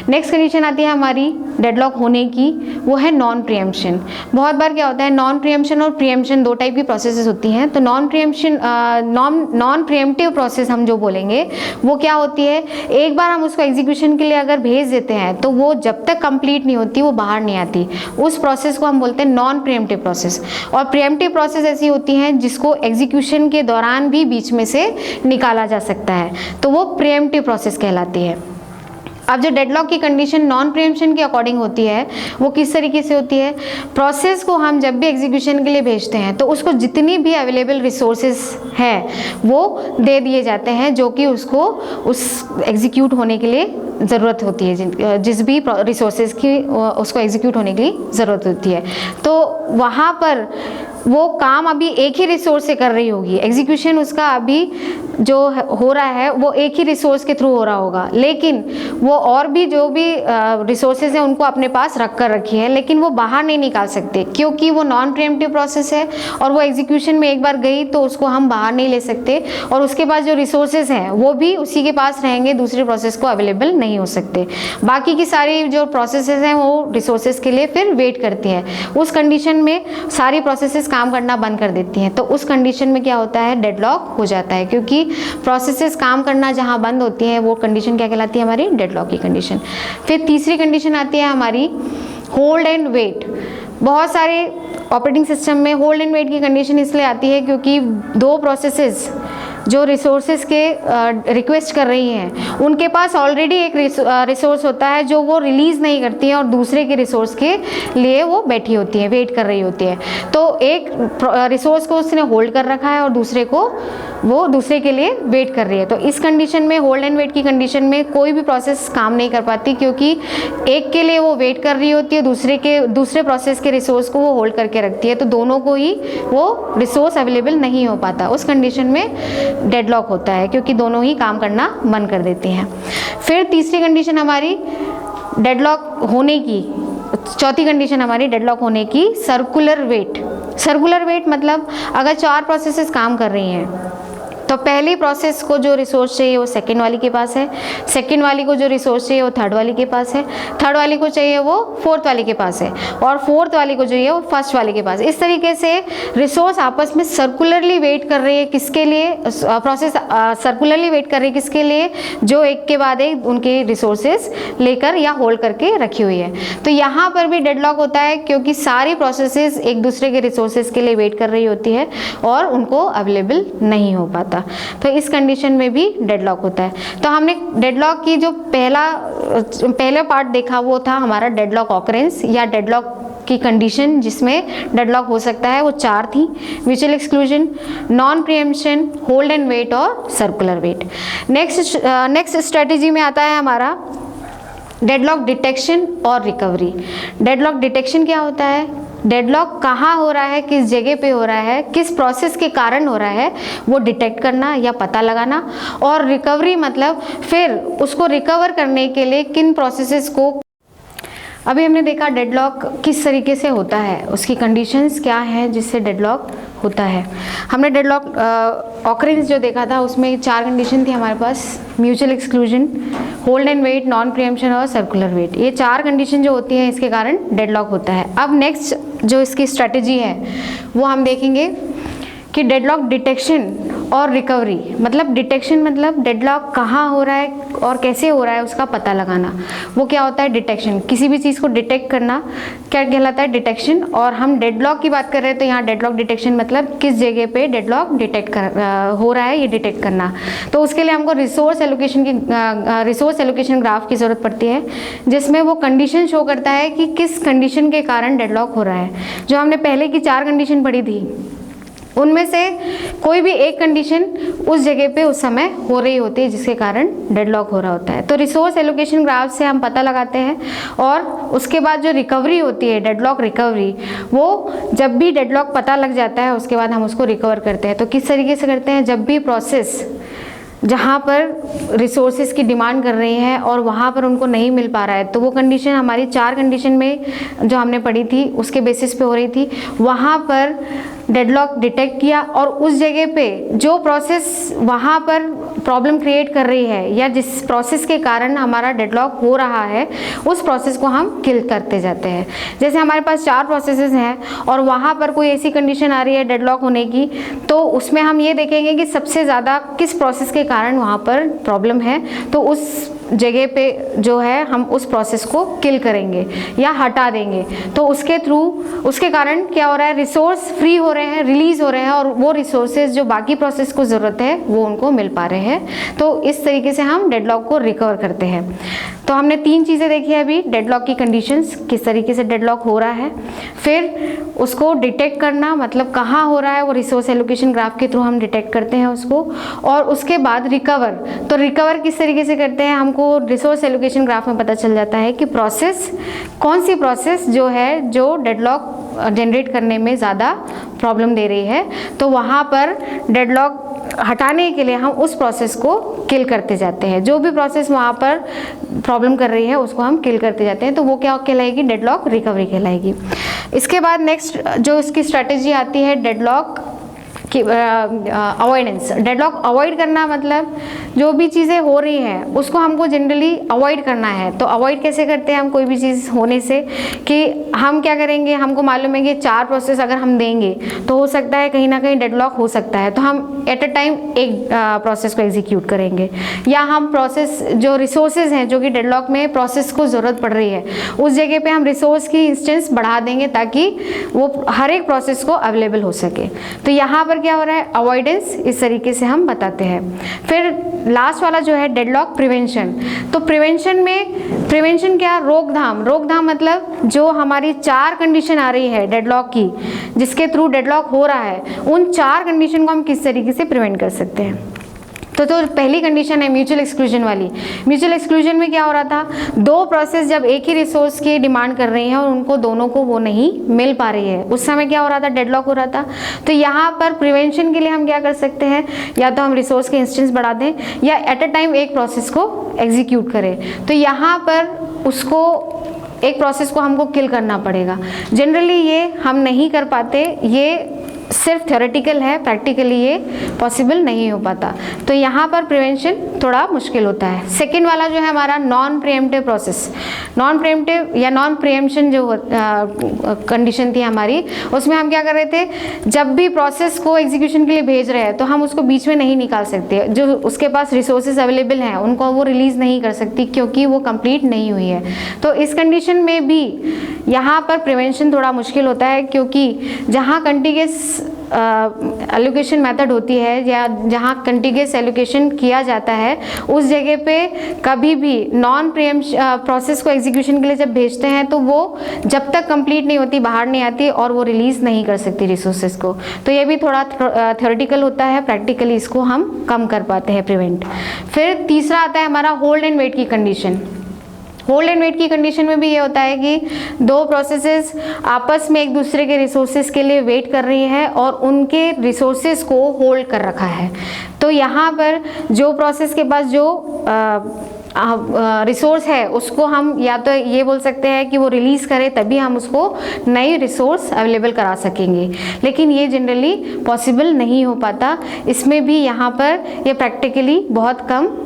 नेक्स्ट कंडीशन आती है हमारी डेडलॉक होने की, वो है नॉन प्रीएम्पशन। बहुत बार क्या होता है, नॉन प्रीएम्पशन और प्रीएम्पशन 2 टाइप की प्रोसेसेस होती हैं। तो नॉन प्रीएम्प्टिव प्रोसेस हम जो बोलेंगे वो क्या होती है, एक बार हम उसको एग्जीक्यूशन के लिए अगर भेज देते हैं तो वो जब तक कंप्लीट नहीं होती वो बाहर नहीं आती, उस प्रोसेस को हम बोलते हैं नॉन प्रीएम्प्टिव प्रोसेस। और प्रीएम्प्टिव प्रोसेस ऐसी होती हैं जिसको एग्जीक्यूशन के दौरान भी बीच में से निकाला जा सकता है, तो वो प्रीएम्प्टिव प्रोसेस कहलाती है। अब जो डेडलॉक की कंडीशन नॉन प्रीएम्पशन के अकॉर्डिंग होती है वो किस तरीके से होती है, प्रोसेस को हम जब भी एग्जीक्यूशन के लिए भेजते हैं तो उसको जितनी भी अवेलेबल रिसोर्सेज हैं वो दे दिए जाते हैं जो कि उसको उस एग्जीक्यूट होने के लिए ज़रूरत होती है, जिस भी रिसोर्सेज की उसको एग्जीक्यूट होने के लिए ज़रूरत होती है। तो वहाँ पर वो काम अभी एक ही रिसोर्स से कर रही होगी, एग्जीक्यूशन उसका अभी जो हो रहा है वो एक ही रिसोर्स के थ्रू हो रहा होगा, लेकिन वो और भी जो भी रिसोर्सेज हैं उनको अपने पास रख कर रखी है, लेकिन वो बाहर नहीं निकाल सकते क्योंकि वो नॉन प्रीएम्प्टिव प्रोसेस है और वो एग्जीक्यूशन में एक बार गई तो उसको हम बाहर नहीं ले सकते, और उसके पास जो रिसोर्सेज हैं वो भी उसी के पास रहेंगे, दूसरे प्रोसेस को अवेलेबल नहीं हो सकते। बाकी की सारी जो प्रोसेसेस हैं वो रिसोर्सेज के लिए फिर वेट करती हैं। उस कंडीशन में सारी प्रोसेसेस काम करना बंद कर देती हैं, तो उस कंडीशन में क्या होता है, डेडलॉक हो जाता है, क्योंकि प्रोसेसेस काम करना जहां बंद होती हैं वो कंडीशन क्या कहलाती है, हमारी डेडलॉक की कंडीशन। फिर तीसरी कंडीशन आती है हमारी होल्ड एंड वेट। बहुत सारे ऑपरेटिंग सिस्टम में होल्ड एंड वेट की कंडीशन इसलिए आती है क्योंकि दो प्रोसेसेस जो रिसोर्सेज के रिक्वेस्ट कर रही हैं उनके पास ऑलरेडी एक रिसोर्स होता है जो वो रिलीज़ नहीं करती हैं और दूसरे के रिसोर्स के लिए वो बैठी होती हैं, वेट कर रही होती है। तो एक रिसोर्स को उसने होल्ड कर रखा है और दूसरे को वो दूसरे के लिए वेट कर रही है। तो इस कंडीशन में, होल्ड एंड वेट की कंडीशन में, कोई भी प्रोसेस काम नहीं कर पाती क्योंकि एक के लिए वो वेट कर रही होती है, दूसरे प्रोसेस के रिसोर्स को वो होल्ड करके रखती है, तो दोनों को ही वो रिसोर्स अवेलेबल नहीं हो पाता। उस कंडीशन में डेडलॉक होता है क्योंकि दोनों ही काम करना बंद कर देती हैं। फिर तीसरी कंडीशन हमारी डेडलॉक होने की, चौथी कंडीशन हमारी डेडलॉक होने की सर्कुलर वेट। सर्कुलर वेट मतलब अगर 4 प्रोसेसेस काम कर रही हैं तो पहली प्रोसेस को जो रिसोर्स चाहिए वो सेकंड वाली के पास है, सेकंड वाली को जो रिसोर्स चाहिए वो थर्ड वाली के पास है, थर्ड वाली को चाहिए वो फोर्थ वाली के पास है, और फोर्थ वाली को चाहिए वो फर्स्ट वाली के पास। इस तरीके से रिसोर्स आपस में सर्कुलरली वेट कर रही है, किसके लिए, प्रोसेस सर्कुलरली वेट कर रही है किसके लिए, जो एक के बाद एक उनके रिसोर्सेज लेकर या होल्ड करके रखी हुई है। तो यहाँ पर भी डेडलॉक होता है क्योंकि सारी प्रोसेसेस एक दूसरे के रिसोर्सेज के लिए वेट कर रही होती है और उनको अवेलेबल नहीं हो पाता। होता, तो इस कंडीशन में भी डेडलॉक होता है। तो हमने डेडलॉक की जो पहला पार्ट देखा वो था हमारा डेडलॉक ऑकरेंस या डेडलॉक की कंडीशन जिसमें डेडलॉक हो सकता है, वो 4 थी: mutual exclusion, non preemption, hold and wait और सर्कुलर वेट। नेक्स्ट स्ट्रेटेजी में आता है हमारा डेडलॉक डिटेक्शन और रिकवरी। डेडलॉक डिटेक्शन क्या होता है? डेडलॉक कहाँ हो रहा है, किस जगह पे हो रहा है, किस प्रोसेस के कारण हो रहा है, वो डिटेक्ट करना या पता लगाना। और रिकवरी मतलब फिर उसको रिकवर करने के लिए किन प्रोसेसेस को। अभी हमने देखा डेडलॉक किस तरीके से होता है, उसकी कंडीशंस क्या है जिससे डेडलॉक होता है। हमने डेडलॉक ऑकरेंस जो देखा था उसमें 4 कंडीशन थी हमारे पास: mutual exclusion, hold and wait, non preemption और सर्कुलर वेट। ये 4 कंडीशन जो होती हैं इसके कारण डेडलॉक होता है। अब नेक्स्ट जो इसकी स्ट्रेटेजी है वो हम देखेंगे कि डेडलॉक डिटेक्शन और रिकवरी। मतलब डिटेक्शन मतलब डेडलॉक कहाँ हो रहा है और कैसे हो रहा है उसका पता लगाना, वो क्या होता है डिटेक्शन। किसी भी चीज़ को डिटेक्ट करना क्या कहलाता है? डिटेक्शन। और हम डेडलॉक की बात कर रहे हैं तो यहाँ डेडलॉक डिटेक्शन मतलब किस जगह पे डेडलॉक हो रहा है ये डिटेक्ट करना। तो उसके लिए हमको रिसोर्स एलोकेशन ग्राफ की ज़रूरत पड़ती है जिसमें वो कंडीशन शो करता है कि किस कंडीशन के कारण डेडलॉक हो रहा है। जो हमने पहले की 4 कंडीशन पढ़ी थी उनमें से कोई भी एक कंडीशन उस जगह पे उस समय हो रही होती है जिसके कारण डेडलॉक हो रहा होता है। तो रिसोर्स एलोकेशन ग्राफ से हम पता लगाते हैं। और उसके बाद जो रिकवरी होती है, डेडलॉक रिकवरी, वो जब भी डेडलॉक पता लग जाता है उसके बाद हम उसको रिकवर करते हैं। तो किस तरीके से करते हैं? जब भी प्रोसेस जहाँ पर रिसोर्सेज की डिमांड कर रही है और वहाँ पर उनको नहीं मिल पा रहा है, तो वो कंडीशन हमारी 4 कंडीशन में जो हमने पढ़ी थी उसके बेसिस पे हो रही थी, वहाँ पर डेडलॉक डिटेक्ट किया और उस जगह पे जो प्रोसेस वहाँ पर प्रॉब्लम क्रिएट कर रही है या जिस प्रोसेस के कारण हमारा डेडलॉक हो रहा है उस प्रोसेस को हम किल करते जाते हैं। जैसे हमारे पास 4 प्रोसेसेस हैं और वहाँ पर कोई ऐसी कंडीशन आ रही है डेडलॉक होने की, तो उसमें हम ये देखेंगे कि सबसे ज़्यादा किस प्रोसेस के कारण वहाँ पर प्रॉब्लम है, तो उस जगह पे जो है हम उस प्रोसेस को किल करेंगे या हटा देंगे। तो उसके थ्रू उसके कारण क्या हो रहा है? रिसोर्स फ्री हो रहे हैं, रिलीज हो रहे हैं और वो रिसोर्सेज जो बाकी प्रोसेस को ज़रूरत है वो उनको मिल पा रहे हैं। तो इस तरीके से हम डेडलॉक को रिकवर करते हैं। तो हमने 3 चीज़ें देखी है अभी: डेडलॉक की कंडीशंस, किस तरीके से डेडलॉक हो रहा है, फिर उसको डिटेक्ट करना मतलब कहाँ हो रहा है, वो रिसोर्स एलोकेशन ग्राफ के थ्रू हम डिटेक्ट करते हैं उसको, और उसके बाद रिकवर। तो रिकवर किस तरीके से करते हैं? हमको रिसोर्स एलोकेशन ग्राफ में पता चल जाता है कि प्रोसेस कौन सी प्रोसेस जो है जो डेडलॉक जनरेट करने में ज़्यादा प्रॉब्लम दे रही है, तो वहाँ पर डेडलॉक हटाने के लिए हम उस प्रोसेस को किल करते जाते हैं। जो भी प्रोसेस वहाँ पर प्रॉब्लम कर रही है उसको हम किल करते जाते हैं, तो वो क्या कहलाएगी? डेडलॉक रिकवरी कहलाएगी। इसके बाद नेक्स्ट जो इसकी स्ट्रैटेजी आती है डेडलॉक कि अवॉइडेंस। डेडलॉक अवॉइड करना मतलब जो भी चीज़ें हो रही हैं उसको हमको जनरली अवॉइड करना है। तो अवॉइड कैसे करते हैं हम कोई भी चीज़ होने से? कि हम क्या करेंगे, हमको मालूम है कि 4 प्रोसेस अगर हम देंगे तो हो सकता है कहीं ना कहीं डेडलॉक हो सकता है, तो हम एट अ टाइम एक प्रोसेस को एग्जीक्यूट करेंगे, या हम प्रोसेस जो रिसोर्सेज हैं जो कि डेडलॉक में प्रोसेस को ज़रूरत पड़ रही है उस जगह पे हम रिसोर्स की इंस्टेंस बढ़ा देंगे ताकि वो हर एक प्रोसेस को अवेलेबल हो सके। तो यहाँ पर क्या हो रहा है? अवॉइडेंस इस तरीके से हम बताते हैं। फिर लास्ट वाला जो है डेडलॉक प्रिवेंशन। तो प्रिवेंशन में प्रिवेंशन क्या? रोकथाम। रोकथाम मतलब जो हमारी 4 कंडीशन आ रही है डेडलॉक की जिसके थ्रू डेडलॉक हो रहा है, उन 4 कंडीशन को हम किस तरीके से प्रिवेंट कर सकते हैं। तो पहली कंडीशन है म्यूचुअल एक्सक्लूजन वाली। म्यूचुअल एक्सक्लूजन में क्या हो रहा था? 2 प्रोसेस जब एक ही रिसोर्स की डिमांड कर रही हैं और उनको दोनों को वो नहीं मिल पा रही है, उस समय क्या हो रहा था? डेडलॉक हो रहा था। तो यहाँ पर प्रिवेंशन के लिए हम क्या कर सकते हैं? या तो हम रिसोर्स के इंस्टेंस बढ़ा दें या एट अ टाइम एक प्रोसेस को एग्जीक्यूट करें। तो यहाँ पर उसको एक प्रोसेस को हमको किल करना पड़ेगा। जनरली ये हम नहीं कर पाते, ये सिर्फ थ्योरेटिकल है, प्रैक्टिकली ये पॉसिबल नहीं हो पाता। तो यहाँ पर प्रिवेंशन थोड़ा मुश्किल होता है। सेकेंड वाला जो है हमारा non pre-emptive process. Non pre-emptive या नॉन प्रीएम्पशन जो कंडीशन थी हमारी, उसमें हम क्या कर रहे थे? जब भी प्रोसेस को एग्जीक्यूशन के लिए भेज रहे हैं तो हम उसको बीच में नहीं निकाल सकते। जो उसके पास रिसोर्सेज अवेलेबल हैं उनको वो रिलीज़ नहीं कर सकती क्योंकि वो कंप्लीट नहीं हुई है। तो इस कंडीशन में भी यहाँ पर प्रिवेंशन थोड़ा मुश्किल होता है क्योंकि जहाँ कंटिन्यूस एलोकेशन मेथड होती है या जहाँ कंटिग्यूअस एलोकेशन किया जाता है, उस जगह पे कभी भी नॉन प्रीएम्प्शन प्रोसेस को एग्जीक्यूशन के लिए जब भेजते हैं तो वो जब तक कंप्लीट नहीं होती बाहर नहीं आती और वो रिलीज नहीं कर सकती रिसोर्सेज को। तो ये भी थोड़ा थ्योरेटिकल होता है, प्रैक्टिकली इसको हम कम कर पाते हैं प्रिवेंट। फिर तीसरा आता है हमारा होल्ड एंड वेट की कंडीशन। होल्ड एंड वेट की कंडीशन में भी ये होता है कि दो प्रोसेसेस आपस में एक दूसरे के रिसोर्सेज के लिए वेट कर रही है और उनके रिसोर्सेज को होल्ड कर रखा है। तो यहाँ पर जो प्रोसेस के पास जो रिसोर्स है उसको हम या तो ये बोल सकते हैं कि वो रिलीज करे तभी हम उसको नई रिसोर्स अवेलेबल करा सकेंगे, लेकिन ये जनरली पॉसिबल नहीं हो पाता। इसमें भी यहाँ पर ये प्रैक्टिकली बहुत कम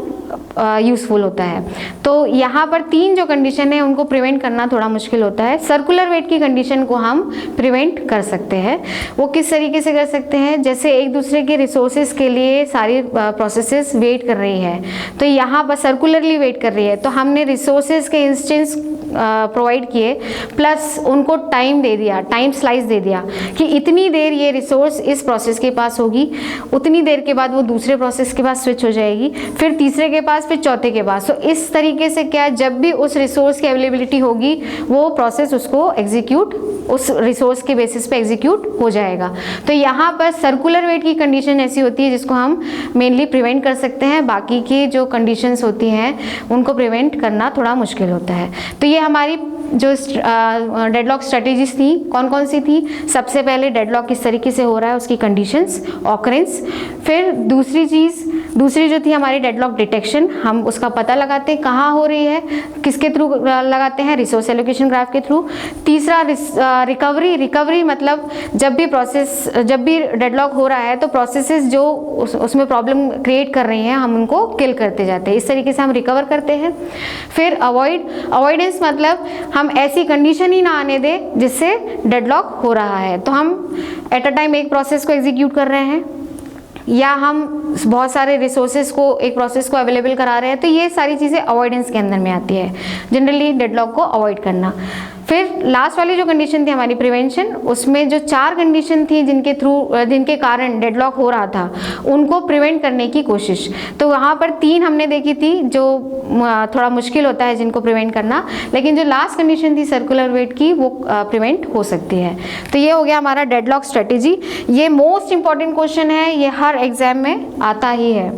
यूज़फुल होता है। तो यहाँ पर तीन जो कंडीशन है उनको प्रिवेंट करना थोड़ा मुश्किल होता है। सर्कुलर वेट की कंडीशन को हम प्रिवेंट कर सकते हैं। वो किस तरीके से कर सकते हैं, जैसे एक दूसरे के रिसोर्सेज के लिए सारी प्रोसेसेस वेट कर रही है, तो यहाँ पर सर्कुलरली वेट कर रही है, तो हमने रिसोर्सेज के इंस्टेंस प्रोवाइड किए प्लस उनको टाइम दे दिया, टाइम स्लाइस दे दिया कि इतनी देर ये रिसोर्स इस प्रोसेस के पास होगी, उतनी देर के बाद वो दूसरे प्रोसेस के पास स्विच हो जाएगी, फिर तीसरे के पास, फिर चौथे के पास। तो इस तरीके से क्या है, जब भी उस रिसोर्स की अवेलेबिलिटी होगी वो प्रोसेस उसको एग्जीक्यूट उस रिसोर्स के बेसिस पे एग्जीक्यूट हो जाएगा। तो यहाँ पर सर्कुलर वेट की कंडीशन ऐसी होती है जिसको हम मेनली प्रिवेंट कर सकते हैं, बाकी की जो कंडीशंस होती हैं उनको प्रिवेंट करना थोड़ा मुश्किल होता है। तो ये हमारी जो डेडलॉक स्ट्रेटेजीज थी कौन कौन सी थी। सबसे पहले डेडलॉक किस तरीके से हो रहा है उसकी कंडीशंस, ऑकरेंस। फिर दूसरी जो थी हमारी डेडलॉक डिटेक्शन, हम उसका पता लगाते हैं कहाँ हो रही है, किसके थ्रू लगाते हैं, रिसोर्स एलोकेशन ग्राफ के थ्रू। तीसरा रिकवरी मतलब जब भी डेडलॉक हो रहा है तो प्रोसेसेस जो उसमें प्रॉब्लम क्रिएट कर रही हैं हम उनको किल करते जाते हैं, इस तरीके से हम रिकवर करते हैं। फिर अवॉइडेंस मतलब हम ऐसी कंडीशन ही ना आने दें जिससे डेडलॉक हो रहा है। तो हम एट अ टाइम एक प्रोसेस को एग्जीक्यूट कर रहे हैं या हम बहुत सारे रिसोर्सेज को एक प्रोसेस को अवेलेबल करा रहे हैं, तो ये सारी चीज़ें अवॉइडेंस के अंदर में आती है, जनरली डेडलॉक को अवॉइड करना। फिर लास्ट वाली जो कंडीशन थी हमारी प्रिवेंशन, उसमें जो 4 कंडीशन थी जिनके कारण डेडलॉक हो रहा था उनको प्रिवेंट करने की कोशिश। तो वहाँ पर 3 हमने देखी थी जो थोड़ा मुश्किल होता है जिनको प्रिवेंट करना, लेकिन जो लास्ट कंडीशन थी सर्कुलर वेट की वो प्रिवेंट हो सकती है। तो ये हो गया हमारा डेडलॉक स्ट्रेटेजी। ये मोस्ट इंपॉर्टेंट क्वेश्चन है, ये हर एग्जाम में आता ही है।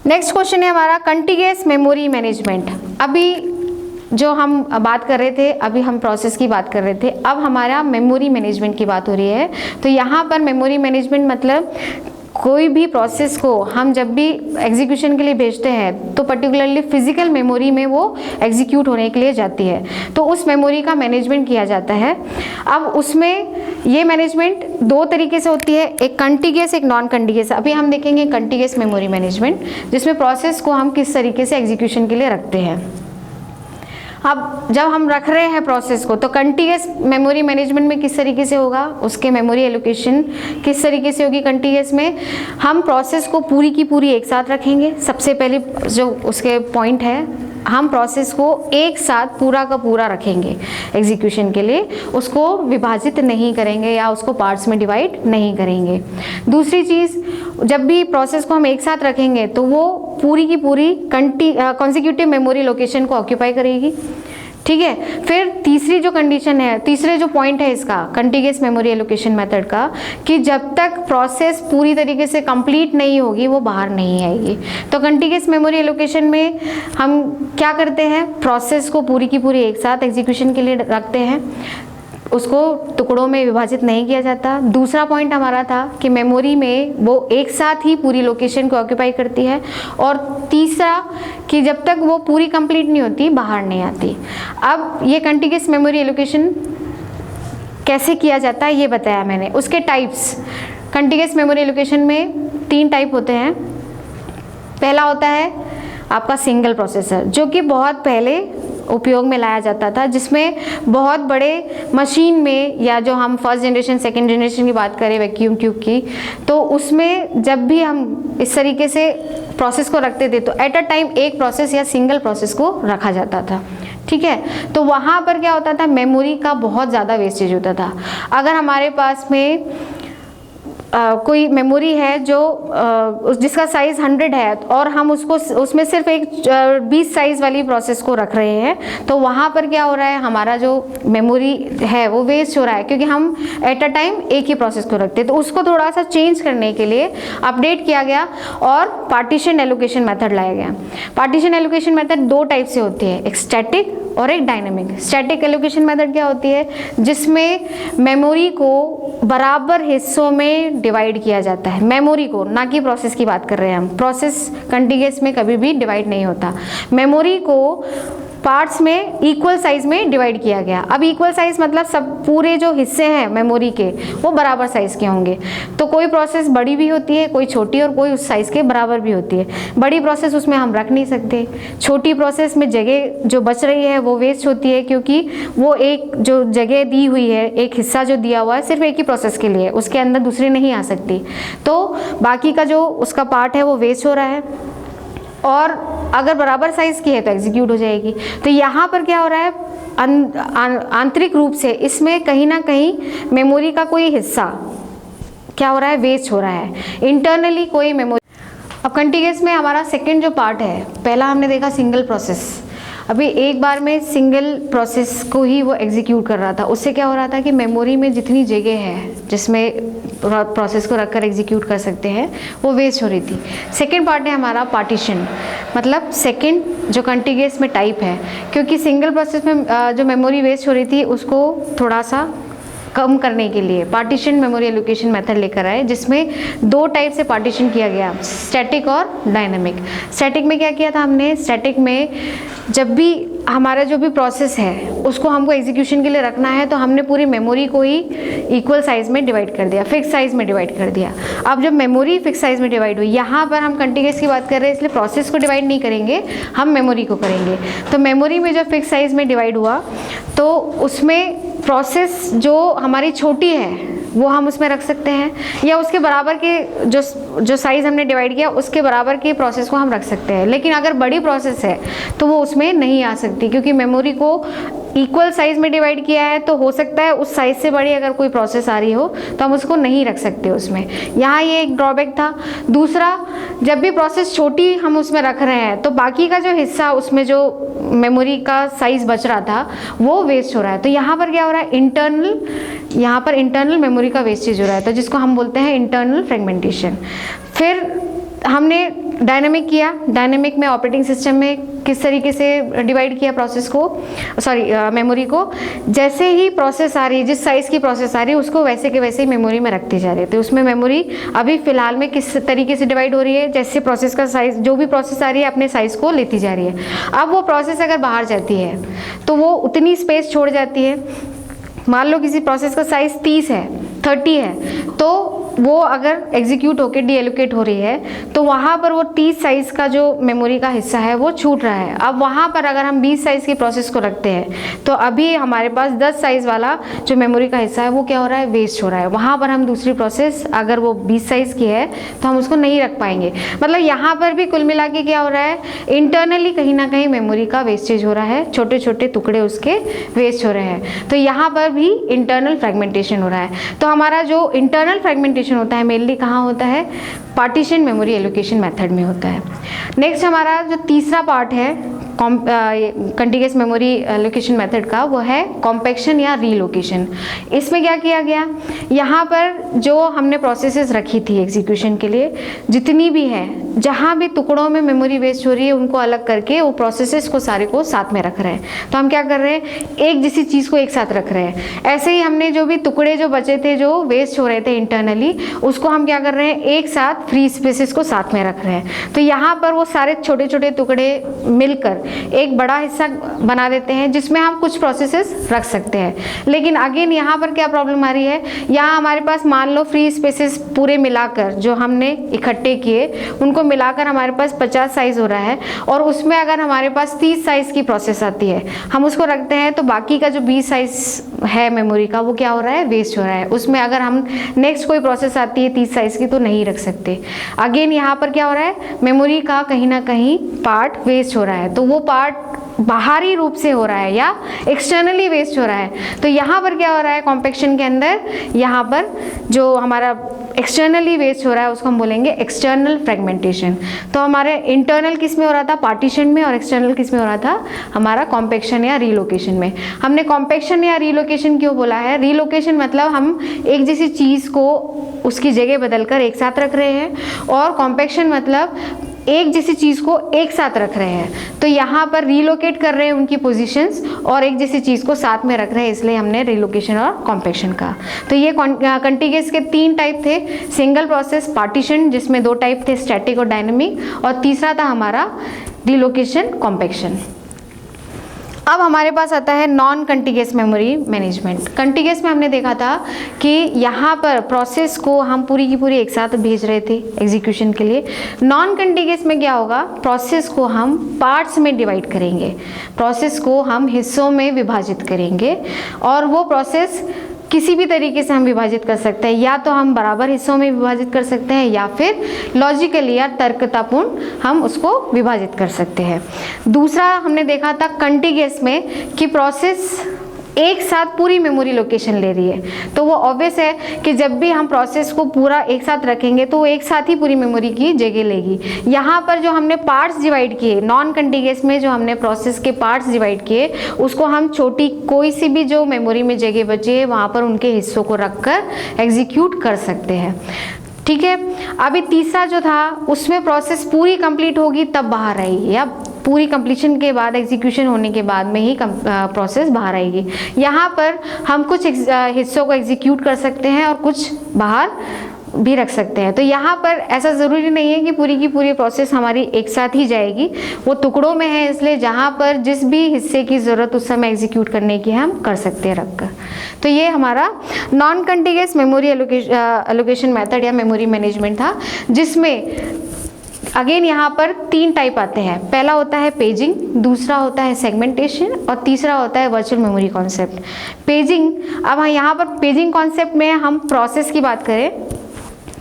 नेक्स्ट क्वेश्चन है हमारा कंटिग्यूअस मेमोरी मैनेजमेंट। अभी जो हम बात कर रहे थे, अभी हम प्रोसेस की बात कर रहे थे, अब हमारा मेमोरी मैनेजमेंट की बात हो रही है। तो यहाँ पर मेमोरी मैनेजमेंट मतलब कोई भी प्रोसेस को हम जब भी एग्जीक्यूशन के लिए भेजते हैं तो पर्टिकुलरली फिजिकल मेमोरी में वो एग्जीक्यूट होने के लिए जाती है, तो उस मेमोरी का मैनेजमेंट किया जाता है। अब उसमें ये मैनेजमेंट 2 तरीके से होती है, एक कंटिग्यूअस एक नॉन कंटिग्यूअस। अभी हम देखेंगे कंटिग्यूअस मेमोरी मैनेजमेंट, जिसमें प्रोसेस को हम किस तरीके से एग्जीक्यूशन के लिए रखते हैं। अब जब हम रख रहे हैं प्रोसेस को तो कंटिग्यूअस मेमोरी मैनेजमेंट में किस तरीके से होगा, उसके मेमोरी एलोकेशन किस तरीके से होगी। कंटिग्यूअस में हम प्रोसेस को पूरी की पूरी एक साथ रखेंगे। सबसे पहले जो उसके पॉइंट है, हम प्रोसेस को एक साथ पूरा का पूरा रखेंगे एग्जीक्यूशन के लिए, उसको विभाजित नहीं करेंगे या उसको पार्ट्स में डिवाइड नहीं करेंगे। दूसरी चीज़, जब भी प्रोसेस को हम एक साथ रखेंगे तो वो पूरी की पूरी कॉन्सिक्यूटिव मेमोरी लोकेशन को ऑक्यूपाई करेगी, ठीक है। फिर तीसरी जो कंडीशन है, तीसरे जो पॉइंट है इसका कंटिग्यूअस मेमोरी एलोकेशन मेथड का, कि जब तक प्रोसेस पूरी तरीके से कंप्लीट नहीं होगी वो बाहर नहीं आएगी। तो कंटिग्यूअस मेमोरी एलोकेशन में हम क्या करते हैं, प्रोसेस को पूरी की पूरी एक साथ एग्जीक्यूशन के लिए रखते हैं, उसको टुकड़ों में विभाजित नहीं किया जाता। दूसरा पॉइंट हमारा था कि मेमोरी में वो एक साथ ही पूरी लोकेशन को ऑक्यूपाई करती है, और तीसरा कि जब तक वो पूरी कंप्लीट नहीं होती बाहर नहीं आती। अब ये कंटिग्यूअस मेमोरी एलोकेशन कैसे किया जाता है ये बताया मैंने। उसके टाइप्स, कंटिग्यूअस मेमोरी एलोकेशन में 3 टाइप होते हैं। पहला होता है आपका सिंगल प्रोसेसर, जो कि बहुत पहले उपयोग में लाया जाता था, जिसमें बहुत बड़े मशीन में, या जो हम फर्स्ट जनरेशन सेकेंड जनरेशन की बात करें वैक्यूम ट्यूब की, तो उसमें जब भी हम इस तरीके से प्रोसेस को रखते थे तो एट अ टाइम एक प्रोसेस या सिंगल प्रोसेस को रखा जाता था, ठीक है। तो वहाँ पर क्या होता था, मेमोरी का बहुत ज़्यादा वेस्टेज होता था। अगर हमारे पास में कोई मेमोरी है जो जिसका साइज़ 100 है और हम उसको उसमें सिर्फ एक 20 साइज़ वाली प्रोसेस को रख रहे हैं, तो वहाँ पर क्या हो रहा है, हमारा जो मेमोरी है वो वेस्ट हो रहा है, क्योंकि हम एट अ टाइम एक ही प्रोसेस को रखते हैं। तो उसको थोड़ा सा चेंज करने के लिए अपडेट किया गया और पार्टीशन एलोकेशन मेथड लाया गया। पार्टीशन एलोकेशन मेथड 2 टाइप से होती है, एक स्टैटिक और एक डायनेमिक। स्टैटिक एलोकेशन मेथड क्या होती है, जिसमें मेमोरी को बराबर हिस्सों में डिवाइड किया जाता है, मेमोरी को, ना कि प्रोसेस की बात कर रहे हैं हम। प्रोसेस कंटीग्यूअस में कभी भी डिवाइड नहीं होता। मेमोरी को पार्ट्स में इक्वल साइज में डिवाइड किया गया। अब इक्वल साइज मतलब सब पूरे जो हिस्से हैं मेमोरी के वो बराबर साइज के होंगे। तो कोई प्रोसेस बड़ी भी होती है, कोई छोटी, और कोई उस साइज के बराबर भी होती है। बड़ी प्रोसेस उसमें हम रख नहीं सकते, छोटी प्रोसेस में जगह जो बच रही है वो वेस्ट होती है, क्योंकि वो एक जो जगह दी हुई है, एक हिस्सा जो दिया हुआ है सिर्फ एक ही प्रोसेस के लिए, उसके अंदर दूसरी नहीं आ सकती। तो बाकी का जो उसका पार्ट है वो वेस्ट हो रहा है, और अगर बराबर साइज की है तो एग्जीक्यूट हो जाएगी। तो यहाँ पर क्या हो रहा है, आंतरिक रूप से इसमें कहीं ना कहीं मेमोरी का कोई हिस्सा क्या हो रहा है, वेस्ट हो रहा है। इंटरनली कोई मेमोरी। अब कंटीग्यूअस में हमारा सेकंड जो पार्ट है, पहला हमने देखा सिंगल प्रोसेस, अभी एक बार में सिंगल प्रोसेस को ही वो एग्जीक्यूट कर रहा था। उससे क्या हो रहा था कि मेमोरी में जितनी जगह है जिसमें प्रोसेस को रखकर एग्जीक्यूट कर सकते हैं वो वेस्ट हो रही थी। सेकंड पार्ट है हमारा पार्टीशन, मतलब सेकंड जो कंटीग्यूअस में टाइप है, क्योंकि सिंगल प्रोसेस में जो मेमोरी वेस्ट हो रही थी उसको थोड़ा सा कम करने के लिए पार्टीशन मेमोरी एलोकेशन मेथड लेकर आए, जिसमें 2 टाइप से पार्टीशन किया गया, स्टैटिक और डायनामिक। स्टैटिक में क्या किया था हमने, स्टैटिक में जब भी हमारा जो भी प्रोसेस है उसको हमको एग्जीक्यूशन के लिए रखना है, तो हमने पूरी मेमोरी को ही इक्वल साइज में डिवाइड कर दिया, फिक्स साइज में डिवाइड कर दिया। अब जब मेमोरी फिक्स साइज में डिवाइड हुई, यहाँ पर हम कंटीग्यूअस की बात कर रहे हैं इसलिए प्रोसेस को डिवाइड नहीं करेंगे, हम मेमोरी को करेंगे। तो मेमोरी में जो फिक्स साइज में डिवाइड हुआ, तो उसमें प्रोसेस जो हमारी छोटी है वो हम उसमें रख सकते हैं, या उसके बराबर के जो साइज़ हमने डिवाइड किया उसके बराबर के प्रोसेस को हम रख सकते हैं। लेकिन अगर बड़ी प्रोसेस है तो वो उसमें नहीं आ सकती, क्योंकि मेमोरी को इक्वल साइज में डिवाइड किया है, तो हो सकता है उस साइज से बड़ी अगर कोई प्रोसेस आ रही हो तो हम उसको नहीं रख सकते उसमें। यहाँ ये एक ड्रॉबैक था। दूसरा, जब भी प्रोसेस छोटी हम उसमें रख रहे हैं तो बाकी का जो हिस्सा उसमें जो मेमोरी का साइज बच रहा था वो वेस्ट हो रहा है। तो यहाँ पर क्या हो रहा है, यहाँ पर इंटरनल मेमोरी का वेस्टेज हो रहा है, तो जिसको हम बोलते हैं इंटरनल फ्रेगमेंटेशन। फिर हमने डायनेमिक किया। डायनेमिक में ऑपरेटिंग सिस्टम में किस तरीके से डिवाइड किया प्रोसेस को, मेमोरी को, जैसे ही प्रोसेस आ रही है, जिस साइज़ की प्रोसेस आ रही है उसको वैसे के वैसे ही मेमोरी में रखती जा रही है। तो उसमें मेमोरी अभी फ़िलहाल में किस तरीके से डिवाइड हो रही है, जैसे प्रोसेस का साइज़, जो भी प्रोसेस आ रही है अपने साइज़ को लेती जा रही है। अब वो प्रोसेस अगर बाहर जाती है तो वो उतनी स्पेस छोड़ जाती है। मान लो किसी प्रोसेस का साइज़ 30 है, 30 है, तो वो अगर एग्जीक्यूट होकर डी एलोकेट हो रही है तो वहाँ पर वो 30 साइज़ का जो मेमोरी का हिस्सा है वो छूट रहा है। अब वहाँ पर अगर हम 20 साइज़ की प्रोसेस को रखते हैं तो अभी हमारे पास 10 साइज़ वाला जो मेमोरी का हिस्सा है वो क्या हो रहा है, वेस्ट हो रहा है। वहाँ पर हम दूसरी प्रोसेस अगर वो 20 साइज़ की है तो हम उसको नहीं रख पाएंगे। मतलब यहाँ पर भी कुल मिला के क्या हो रहा है, इंटरनली कहीं ना कहीं मेमोरी का वेस्टेज हो रहा है, छोटे छोटे टुकड़े उसके वेस्ट हो रहे हैं। तो यहाँ पर भी इंटरनल फ्रेगमेंटेशन हो रहा है। तो हमारा जो इंटरनल फ्रेगमेंटेशन होता है मेनली कहाँ होता है, पार्टीशन मेमोरी एलोकेशन मेथड में होता है। नेक्स्ट हमारा जो तीसरा पार्ट है कंटीग्यूअस मेमोरी एलोकेशन मेथड का, वो है कॉम्पैक्शन या रीलोकेशन। इसमें क्या किया गया, यहाँ पर जो हमने प्रोसेसेस रखी थी एग्जीक्यूशन के लिए, जितनी भी है, जहाँ भी टुकड़ों में मेमोरी वेस्ट हो रही है उनको अलग करके वो प्रोसेसेस को सारे को साथ में रख रहे हैं। तो हम क्या कर रहे हैं, एक जैसी चीज़ को एक साथ रख रहे हैं। ऐसे ही हमने जो भी टुकड़े जो बचे थे जो वेस्ट हो रहे थे इंटरनली, उसको हम क्या कर रहे हैं, एक साथ फ्री स्पेसेस को साथ में रख रहे हैं। तो यहाँ पर वो सारे छोटे छोटे टुकड़े मिलकर एक बड़ा हिस्सा बना देते हैं जिसमें हम कुछ प्रोसेसेस रख सकते हैं। लेकिन अगेन यहाँ पर क्या प्रॉब्लम आ रही है, यहाँ हमारे पास मान लो फ्री स्पेसेस पूरे मिलाकर जो हमने इकट्ठे किए उनको मिलाकर हमारे पास 50 साइज हो रहा है, और उसमें अगर हमारे पास 30 साइज की प्रोसेस आती है, हम उसको रखते हैं तो बाकी का जो 20 साइज है मेमोरी का वो क्या हो रहा है, वेस्ट हो रहा है। उसमें अगर हम नेक्स्ट कोई प्रोसेस आती है 30 साइज की तो नहीं रख सकते। अगेन यहाँ पर क्या हो रहा है, मेमोरी का कहीं ना कहीं पार्ट वेस्ट हो रहा है। तो वो वो पार्ट बाहरी रूप से हो रहा है या एक्सटर्नली वेस्ट हो रहा है। तो यहाँ पर क्या हो रहा है कॉम्पैक्शन के अंदर, यहाँ पर जो हमारा एक्सटर्नली वेस्ट हो रहा है उसको हम बोलेंगे एक्सटर्नल फ्रेगमेंटेशन। तो हमारे इंटरनल किस में हो रहा था, पार्टीशन में, और एक्सटर्नल किस में हो रहा था, हमारा कॉम्पैक्शन या रीलोकेशन में। हमने कॉम्पैक्शन या रीलोकेशन क्यों बोला है? रीलोकेशन मतलब हम एक जैसी चीज़ को उसकी जगह बदलकर एक साथ रख रहे हैं, और कॉम्पैक्शन मतलब एक जैसी चीज़ को एक साथ रख रहे हैं। तो यहाँ पर रीलोकेट कर रहे हैं उनकी पोजीशंस और एक जैसी चीज़ को साथ में रख रहे हैं, इसलिए हमने रीलोकेशन और कॉम्पैक्शन कहा। तो ये कंटीगस के 3 टाइप थे, सिंगल प्रोसेस, पार्टीशन जिसमें 2 टाइप थे, स्टैटिक और डायनेमिक, और तीसरा था हमारा रीलोकेशन, कॉम्पैक्शन। अब हमारे पास आता है नॉन कंटीगस मेमोरी मैनेजमेंट। कंटीगस में हमने देखा था कि यहाँ पर प्रोसेस को हम पूरी की पूरी एक साथ भेज रहे थे एग्जीक्यूशन के लिए। नॉन कंटीगस में क्या होगा, प्रोसेस को हम पार्ट्स में डिवाइड करेंगे, प्रोसेस को हम हिस्सों में विभाजित करेंगे, और वो प्रोसेस किसी भी तरीके से हम विभाजित कर सकते हैं, या तो हम बराबर हिस्सों में विभाजित कर सकते हैं या फिर लॉजिकली या तर्कतापूर्ण हम उसको विभाजित कर सकते हैं। दूसरा हमने देखा था कंटीगस में कि प्रोसेस एक साथ पूरी मेमोरी लोकेशन ले रही है, तो वो ऑब्वियस है कि जब भी हम प्रोसेस को पूरा एक साथ रखेंगे तो वो एक साथ ही पूरी मेमोरी की जगह लेगी। यहाँ पर जो हमने पार्ट्स डिवाइड किए नॉन कंटीगस में, जो हमने प्रोसेस के पार्ट्स डिवाइड किए, उसको हम छोटी कोई सी भी जो मेमोरी में जगह बची है वहाँ पर उनके हिस्सों को रखकर एग्जीक्यूट कर सकते हैं। ठीक है, अभी तीसरा जो था उसमें प्रोसेस पूरी कंप्लीट होगी तब बाहर आएगी, या पूरी कंप्लीशन के बाद, एग्जीक्यूशन होने के बाद में ही प्रोसेस बाहर आएगी। यहाँ पर हम कुछ हिस्सों को एग्जीक्यूट कर सकते हैं और कुछ बाहर भी रख सकते हैं। तो यहाँ पर ऐसा ज़रूरी नहीं है कि पूरी की पूरी प्रोसेस हमारी एक साथ ही जाएगी, वो टुकड़ों में है, इसलिए जहाँ पर जिस भी हिस्से की ज़रूरत उस समय एग्जीक्यूट करने की हम कर सकते हैं रखकर। तो ये हमारा नॉन कंटीगस मेमोरी एलोकेशन मेथड या मेमोरी मैनेजमेंट था, जिसमें अगेन यहाँ पर 3 टाइप आते हैं। पहला होता है पेजिंग, दूसरा होता है सेगमेंटेशन, और तीसरा होता है वर्चुअल मेमोरी कॉन्सेप्ट। पेजिंग, अब यहाँ पर पेजिंग कॉन्सेप्ट में हम प्रोसेस की बात करें,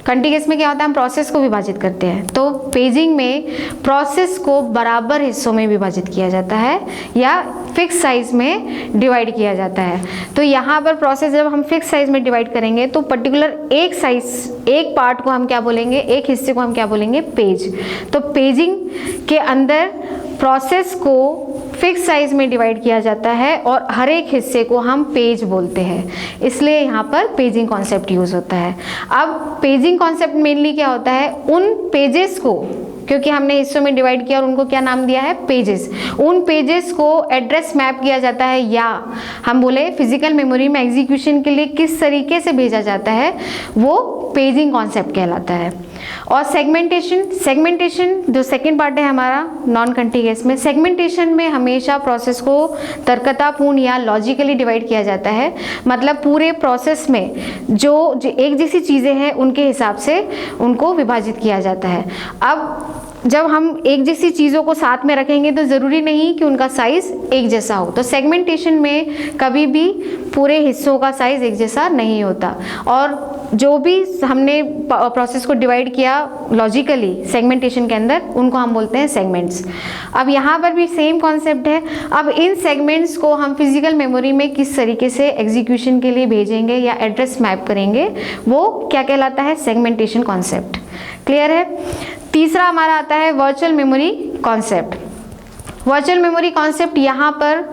कंटीगस में क्या होता है, हम प्रोसेस को विभाजित करते हैं, तो पेजिंग में प्रोसेस को बराबर हिस्सों में विभाजित किया जाता है या फिक्स साइज में डिवाइड किया जाता है। तो यहाँ पर प्रोसेस जब हम फिक्स साइज में डिवाइड करेंगे तो पर्टिकुलर एक पार्ट को हम क्या बोलेंगे, एक हिस्से को हम क्या बोलेंगे, पेज। तो पेजिंग के अंदर प्रोसेस को फिक्स साइज में डिवाइड किया जाता है और हर एक हिस्से को हम पेज बोलते हैं, इसलिए यहाँ पर पेजिंग कॉन्सेप्ट यूज होता है। अब पेजिंग कॉन्सेप्ट मेनली क्या होता है, उन पेजेस को, क्योंकि हमने हिस्सों में डिवाइड किया और उनको क्या नाम दिया है, पेजेस, उन पेजेस को एड्रेस मैप किया जाता है, या हम बोले फिजिकल मेमोरी में एग्जीक्यूशन के लिए किस तरीके से भेजा जाता है, वो पेजिंग कॉन्सेप्ट कहलाता है। और सेगमेंटेशन जो सेकेंड पार्ट है हमारा नॉन कंटीगस में, सेगमेंटेशन में हमेशा प्रोसेस को तर्कतापूर्ण या लॉजिकली डिवाइड किया जाता है, मतलब पूरे प्रोसेस में जो एक जैसी चीज़ें हैं उनके हिसाब से उनको विभाजित किया जाता है। अब जब हम एक जैसी चीज़ों को साथ में रखेंगे तो ज़रूरी नहीं कि उनका साइज़ एक जैसा हो, तो सेगमेंटेशन में कभी भी पूरे हिस्सों का साइज़ एक जैसा नहीं होता, और जो भी हमने प्रोसेस को डिवाइड किया लॉजिकली सेगमेंटेशन के अंदर, उनको हम बोलते हैं सेगमेंट्स। अब यहाँ पर भी सेम कॉन्सेप्ट है। अब इन सेगमेंट्स को हम फिजिकल मेमोरी में किस तरीके से एग्जीक्यूशन के लिए भेजेंगे या एड्रेस मैप करेंगे, वो क्या कहलाता है, सेगमेंटेशन कॉन्सेप्ट। क्लियर है। तीसरा हमारा आता है virtual memory concept. Virtual memory concept यहाँ पर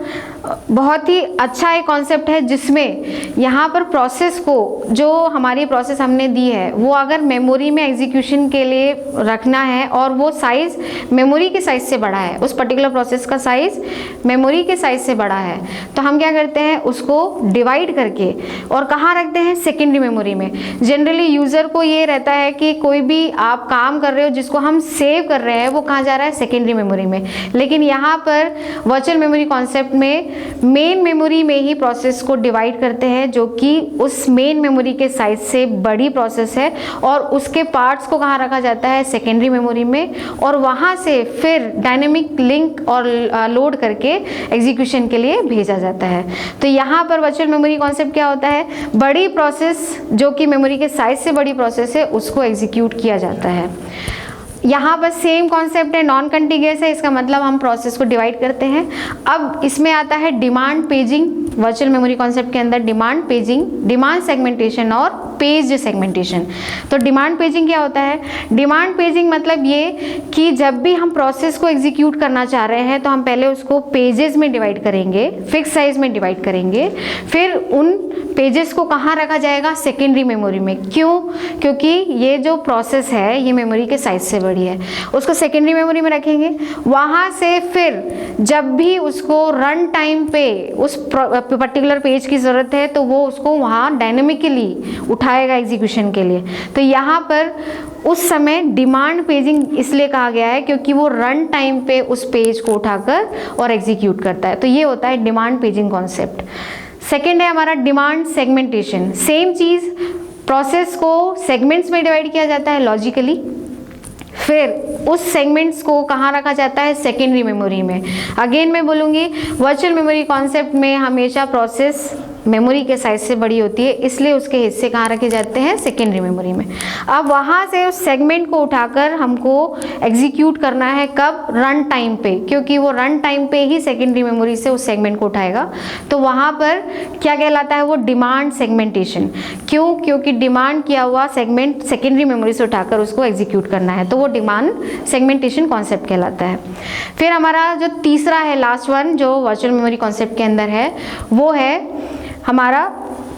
बहुत ही अच्छा एक कॉन्सेप्ट है, जिसमें यहाँ पर प्रोसेस को, जो हमारी प्रोसेस हमने दी है वो अगर मेमोरी में एग्जीक्यूशन के लिए रखना है और वो साइज़ मेमोरी के साइज़ से बड़ा है, उस पर्टिकुलर प्रोसेस का साइज़ मेमोरी के साइज़ से बड़ा है, तो हम क्या करते हैं, उसको डिवाइड करके और कहाँ रखते हैं, सेकेंडरी मेमोरी में। जनरली यूज़र को ये रहता है कि कोई भी आप काम कर रहे हो जिसको हम सेव कर रहे हैं वो कहाँ जा रहा है, सेकेंडरी मेमोरी में। लेकिन यहाँ पर वर्चुअल मेमोरी कॉन्सेप्ट में मेन मेमोरी में ही प्रोसेस को डिवाइड करते हैं, जो कि उस मेन मेमोरी के साइज से बड़ी प्रोसेस है, और उसके पार्ट्स को कहाँ रखा जाता है, सेकेंडरी मेमोरी में, और वहाँ से फिर डायनेमिक लिंक और लोड करके एग्जीक्यूशन के लिए भेजा जाता है। तो यहाँ पर वर्चुअल मेमोरी कॉन्सेप्ट क्या होता है, बड़ी प्रोसेस जो कि मेमोरी के साइज से बड़ी प्रोसेस है उसको एग्जीक्यूट किया जाता है। यहाँ पर सेम कॉन्सेप्ट है, नॉन कंटिग्यूअस है, इसका मतलब हम प्रोसेस को डिवाइड करते हैं। अब इसमें आता है demand paging, virtual memory concept के अंदर डिमांड पेजिंग, डिमांड सेगमेंटेशन और पेज सेगमेंटेशन। तो डिमांड पेजिंग क्या होता है? डिमांड पेजिंग मतलब ये कि जब भी हम प्रोसेस को एग्जीक्यूट करना चाह रहे हैं तो हम पहले उसको पेजेस में डिवाइड करेंगे, फिक्स साइज में डिवाइड करेंगे, फिर उन पेजेस को कहाँ रखा जाएगा? सेकेंडरी मेमोरी में। क्यों? क्योंकि ये जो प्रोसेस है ये मेमोरी के साइज से बड़ी है, उसको सेकेंडरी मेमोरी में रखेंगे। वहाँ से फिर जब भी उसको रन टाइम पे उस पर्टिकुलर पेज की ज़रूरत है तो वो उसको वहाँ डायनेमिकली उठाएगा एग्जीक्यूशन के लिए। तो यहाँ पर उस समय डिमांड पेजिंग इसलिए कहा गया है क्योंकि वो रन टाइम पे उस पेज को उठाकर और एग्जीक्यूट करता है। तो ये होता है डिमांड पेजिंग कॉन्सेप्ट। सेकेंड है हमारा डिमांड सेगमेंटेशन। सेम चीज़, प्रोसेस को सेगमेंट्स में डिवाइड किया जाता है लॉजिकली, फिर उस सेगमेंट्स को कहाँ रखा जाता है? सेकेंडरी मेमोरी में। अगेन मैं बोलूँगी वर्चुअल मेमोरी कॉन्सेप्ट में हमेशा प्रोसेस मेमोरी के साइज से बड़ी होती है, इसलिए उसके हिस्से कहाँ रखे जाते हैं? सेकेंडरी मेमोरी में। अब वहाँ से उस सेगमेंट को उठाकर हमको एग्जीक्यूट करना है कब? रन टाइम पे, क्योंकि वो रन टाइम पे ही सेकेंडरी मेमोरी से उस सेगमेंट को उठाएगा। तो वहाँ पर क्या कहलाता है? वो डिमांड सेगमेंटेशन। क्यों? क्योंकि डिमांड किया हुआ सेगमेंट सेकेंडरी मेमोरी से उठाकर उसको एग्जीक्यूट करना है, तो वो डिमांड सेगमेंटेशन कॉन्सेप्ट कहलाता है। फिर हमारा जो तीसरा है, लास्ट वन, जो वर्चुअल मेमोरी कॉन्सेप्ट के अंदर है, वो है हमारा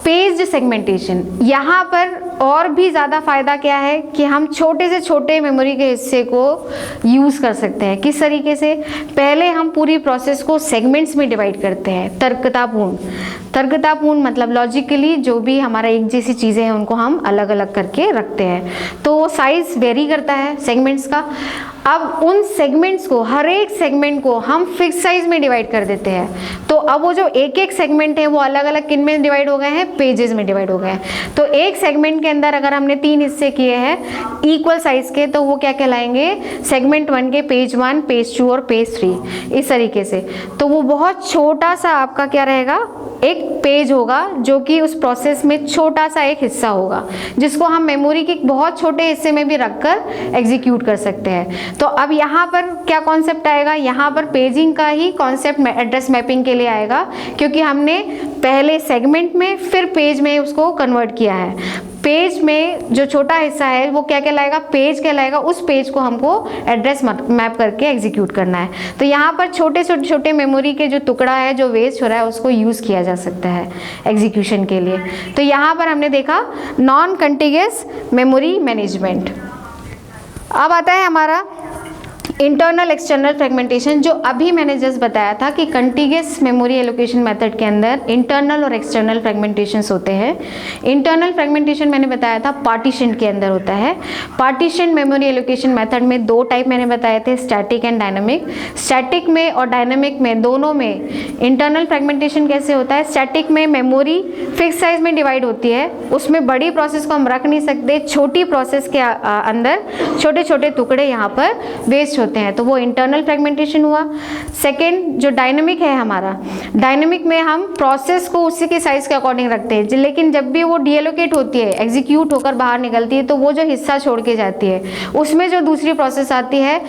पेज सेगमेंटेशन। यहाँ पर और भी ज़्यादा फ़ायदा क्या है कि हम छोटे से छोटे मेमोरी के हिस्से को यूज़ कर सकते हैं। किस तरीके से? पहले हम पूरी प्रोसेस को सेगमेंट्स में डिवाइड करते हैं, तर्कतापूर्ण मतलब लॉजिकली जो भी हमारा एक जैसी चीज़ें हैं उनको हम अलग अलग करके रखते हैं। तो वो साइज़ वेरी करता है सेगमेंट्स का। अब उन सेगमेंट्स को, हर एक सेगमेंट को हम फिक्स साइज में डिवाइड कर देते हैं। तो अब वो जो एक एक सेगमेंट है वो अलग अलग किन में डिवाइड हो गए हैं? पेजेस में डिवाइड हो गए हैं। तो एक सेगमेंट के अंदर अगर हमने 3 हिस्से किए हैं इक्वल साइज के, तो वो क्या कहलाएंगे? सेगमेंट 1 के पेज 1, पेज 2 और पेज 3, इस तरीके से। तो वो बहुत छोटा सा आपका क्या रहेगा? एक पेज होगा जो कि उस प्रोसेस में छोटा सा एक हिस्सा होगा, जिसको हम मेमोरी के बहुत छोटे हिस्से में भी रखकर एग्जीक्यूट कर सकते हैं। तो अब यहाँ पर क्या कॉन्सेप्ट आएगा? यहाँ पर पेजिंग का ही कॉन्सेप्ट एड्रेस मैपिंग के लिए आएगा, क्योंकि हमने पहले सेगमेंट में फिर पेज में उसको कन्वर्ट किया है। पेज में जो छोटा हिस्सा है वो क्या कहलाएगा? पेज कहलाएगा। उस पेज को हमको एड्रेस मैप करके एग्जीक्यूट करना है। तो यहाँ पर छोटे छोटे मेमोरी के जो टुकड़ा है जो वेस्ट हो रहा है उसको यूज़ किया जा सकता है एग्जीक्यूशन के लिए। तो यहाँ पर हमने देखा नॉन कंटिग्यूअस मेमोरी मैनेजमेंट। अब आता है हमारा इंटरनल एक्सटर्नल फ्रेगमेंटेशन, जो अभी मैंने जस्ट बताया था कि कंटिग्यूअस मेमोरी एलोकेशन मेथड के अंदर इंटरनल और एक्सटर्नल फ्रेगमेंटेशंस होते हैं। इंटरनल फ्रेगमेंटेशन मैंने बताया था पार्टीशन के अंदर होता है। पार्टीशन मेमोरी एलोकेशन मेथड में 2 टाइप मैंने बताए थे, स्टैटिक एंड डायनामिक। स्टैटिक में और डायनामिक में दोनों में इंटरनल फ्रेगमेंटेशन कैसे होता है? स्टैटिक में मेमोरी फिक्स साइज में डिवाइड होती है, उसमें बड़ी प्रोसेस को हम रख नहीं सकते, छोटी प्रोसेस के अंदर छोटे छोटे टुकड़े यहाँ पर वेस्ट होते हैं, तो वो इंटरनल फ्रेगमेंटेशन हुआ। सेकेंड जो डायनेमिक है हमारा, डायनेमिक में हम प्रोसेस को उसी के साइज के अकॉर्डिंग रखते हैं, लेकिन जब भी वो डीएलोकेट होती है, एग्जीक्यूट होकर बाहर निकलती है, तो वो जो हिस्सा छोड़ के जाती है उसमें जो दूसरी प्रोसेस आती है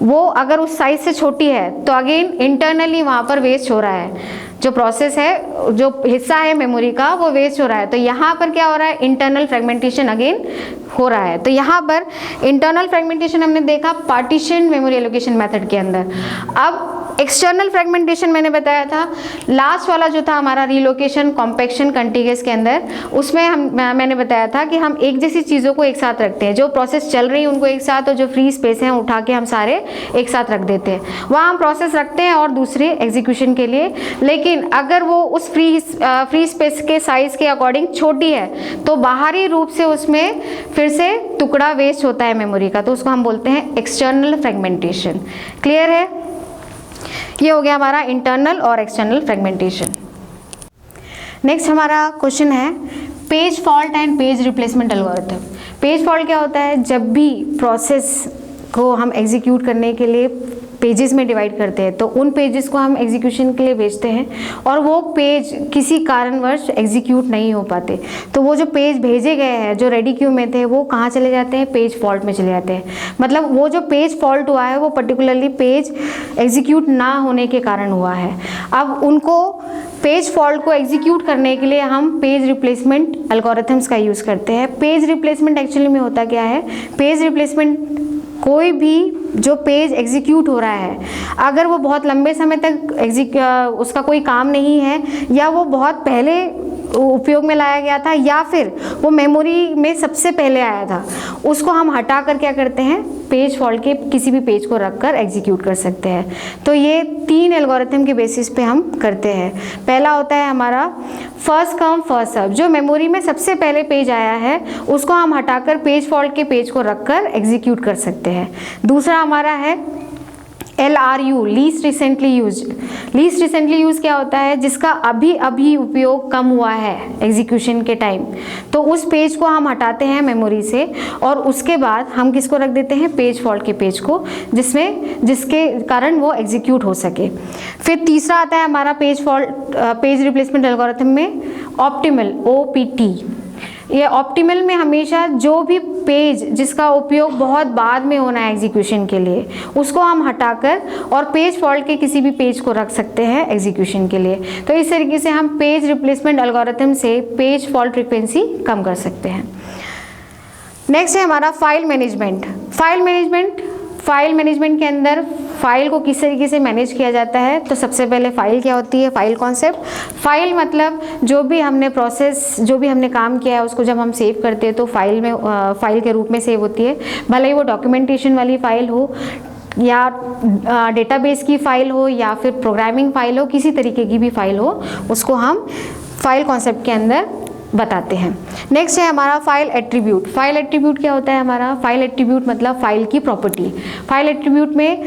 वो अगर उस साइज से छोटी है तो अगेन इंटरनली वहाँ पर वेस्ट हो रहा है। जो प्रोसेस है, जो हिस्सा है मेमोरी का, वो वेस्ट हो रहा है। तो यहाँ पर क्या हो रहा है? इंटरनल फ्रेगमेंटेशन अगेन हो रहा है। तो यहाँ पर इंटरनल फ्रेगमेंटेशन हमने देखा पार्टीशन मेमोरी एलोकेशन मेथड के अंदर। अब एक्सटर्नल फ्रेगमेंटेशन मैंने बताया था, लास्ट वाला जो था हमारा रिलोकेशन कॉम्पैक्शन कंटिग्यूअस के अंदर, उसमें मैंने बताया था कि हम एक जैसी चीज़ों को एक साथ रखते हैं, जो प्रोसेस चल रही है उनको एक साथ, और जो फ्री स्पेस है उठा के हम सारे एक साथ रख देते हैं। वहाँ हम प्रोसेस रखते हैं और दूसरे एग्जीक्यूशन के लिए, लेकिन अगर वो उस फ्री स्पेस के साइज के अकॉर्डिंग छोटी है तो बाहरी रूप से उसमें फिर से टुकड़ा वेस्ट होता है मेमोरी का, तो उसको हम बोलते हैं एक्सटर्नल फ्रेगमेंटेशन। क्लियर है? ये हो गया हमारा इंटरनल और एक्सटर्नल फ्रेगमेंटेशन। नेक्स्ट हमारा क्वेश्चन है page fault and page replacement algorithm. Page fault क्या होता है? जब भी प्रोसेस को हम एग्जीक्यूट करने के लिए पेजेस में डिवाइड करते हैं, तो उन पेजेस को हम एग्जीक्यूशन के लिए भेजते हैं और वो पेज किसी कारणवश एग्जीक्यूट नहीं हो पाते, तो वो जो पेज भेजे गए हैं जो रेडी क्यू में थे वो कहाँ चले जाते हैं, पेज फॉल्ट में चले जाते हैं। मतलब वो जो पेज फॉल्ट हुआ है वो पर्टिकुलरली पेज एग्जीक्यूट ना होने के कारण हुआ है। अब उनको पेज फॉल्ट को एग्जीक्यूट करने के लिए हम पेज रिप्लेसमेंट एल्गोरिथम्स का यूज़ करते हैं। पेज रिप्लेसमेंट एक्चुअली में होता क्या है, पेज रिप्लेसमेंट कोई भी जो पेज एग्जीक्यूट हो रहा है अगर वो बहुत लंबे समय तक उसका कोई काम नहीं है, या वो बहुत पहले उपयोग में लाया गया था, या फिर वो मेमोरी में सबसे पहले आया था, उसको हम हटा कर क्या करते हैं, पेज फॉल्ट के किसी भी पेज को रखकर एग्जीक्यूट कर सकते हैं। तो ये 3 एल्गोरिथम के बेसिस पे हम करते हैं। पहला होता है हमारा फर्स्ट कम फर्स्ट सर्व, जो मेमोरी में सबसे पहले पेज आया है उसको हम हटाकर पेज फॉल्ट के पेज को रखकर एग्जीक्यूट कर सकते हैं। दूसरा हमारा है LRU, least recently use. Least recently use क्या होता है, जिसका अभी अभी उपयोग कम हुआ है एग्जीक्यूशन के टाइम, तो उस पेज को हम हटाते हैं मेमोरी से और उसके बाद हम किसको रख देते हैं, पेज फॉल्ट के पेज को, जिसके कारण वो एग्जीक्यूट हो सके। फिर तीसरा आता है हमारा पेज रिप्लेसमेंट एल्गोरिथम में ऑप्टिमल, OPT। ये ऑप्टिमल में हमेशा जो भी पेज जिसका उपयोग बहुत बाद में होना है एग्जीक्यूशन के लिए, उसको हम हटाकर और पेज फॉल्ट के किसी भी पेज को रख सकते हैं एग्जीक्यूशन के लिए। तो इस तरीके से हम पेज रिप्लेसमेंट एल्गोरिथम से पेज फॉल्ट फ्रीक्वेंसी कम कर सकते हैं। नेक्स्ट है हमारा फाइल मैनेजमेंट। फाइल मैनेजमेंट के अंदर फाइल को किस तरीके से मैनेज किया जाता है, तो सबसे पहले फाइल क्या होती है, फाइल कॉन्सेप्ट। फाइल मतलब जो भी हमने काम किया है उसको जब हम सेव करते हैं तो फाइल के रूप में सेव होती है, भले ही वो डॉक्यूमेंटेशन वाली फाइल हो या डेटाबेस की फाइल हो या फिर प्रोग्रामिंग फाइल हो, किसी तरीके की भी फाइल हो, उसको हम फाइल कॉन्सेप्ट के अंदर बताते हैं। नेक्स्ट है हमारा फाइल एट्रीब्यूट। फाइल एट्रीब्यूट क्या होता है हमारा, फाइल एट्रीब्यूट मतलब फाइल की प्रॉपर्टी। फाइल एट्रीब्यूट में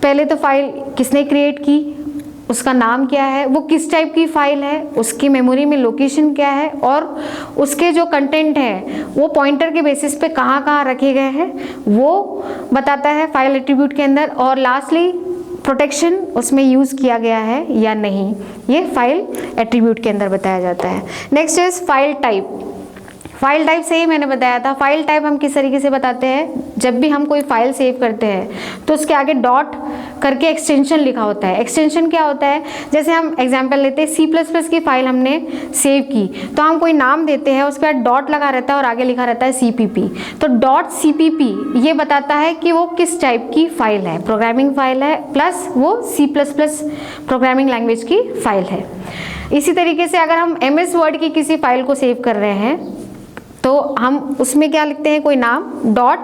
पहले तो फाइल किसने क्रिएट की, उसका नाम क्या है, वो किस टाइप की फाइल है, उसकी मेमोरी में लोकेशन क्या है और उसके जो कंटेंट है वो पॉइंटर के बेसिस पे कहाँ कहाँ रखे गए हैं वो बताता है फाइल एट्रीब्यूट के अंदर। और लास्टली प्रोटेक्शन उसमें यूज़ किया गया है या नहीं, ये फाइल एट्रीब्यूट के अंदर बताया जाता है। Next is file type. File type से ही मैंने बताया था, फाइल टाइप हम किस तरीके से बताते हैं, जब भी हम कोई फाइल सेव करते हैं तो उसके आगे डॉट करके एक्सटेंशन लिखा होता है। एक्सटेंशन क्या होता है, जैसे हम एग्जांपल लेते हैं C++ की फाइल हमने सेव की तो हम कोई नाम देते हैं, उसके बाद डॉट लगा रहता है और आगे लिखा रहता है CPP, तो .cpp ये बताता है कि वो किस टाइप की फाइल है, प्रोग्रामिंग फाइल है प्लस वो C++ प्रोग्रामिंग लैंग्वेज की फाइल है। इसी तरीके से अगर हम MS वर्ड की किसी फाइल को सेव कर रहे हैं तो हम उसमें क्या लिखते हैं, कोई नाम .doc,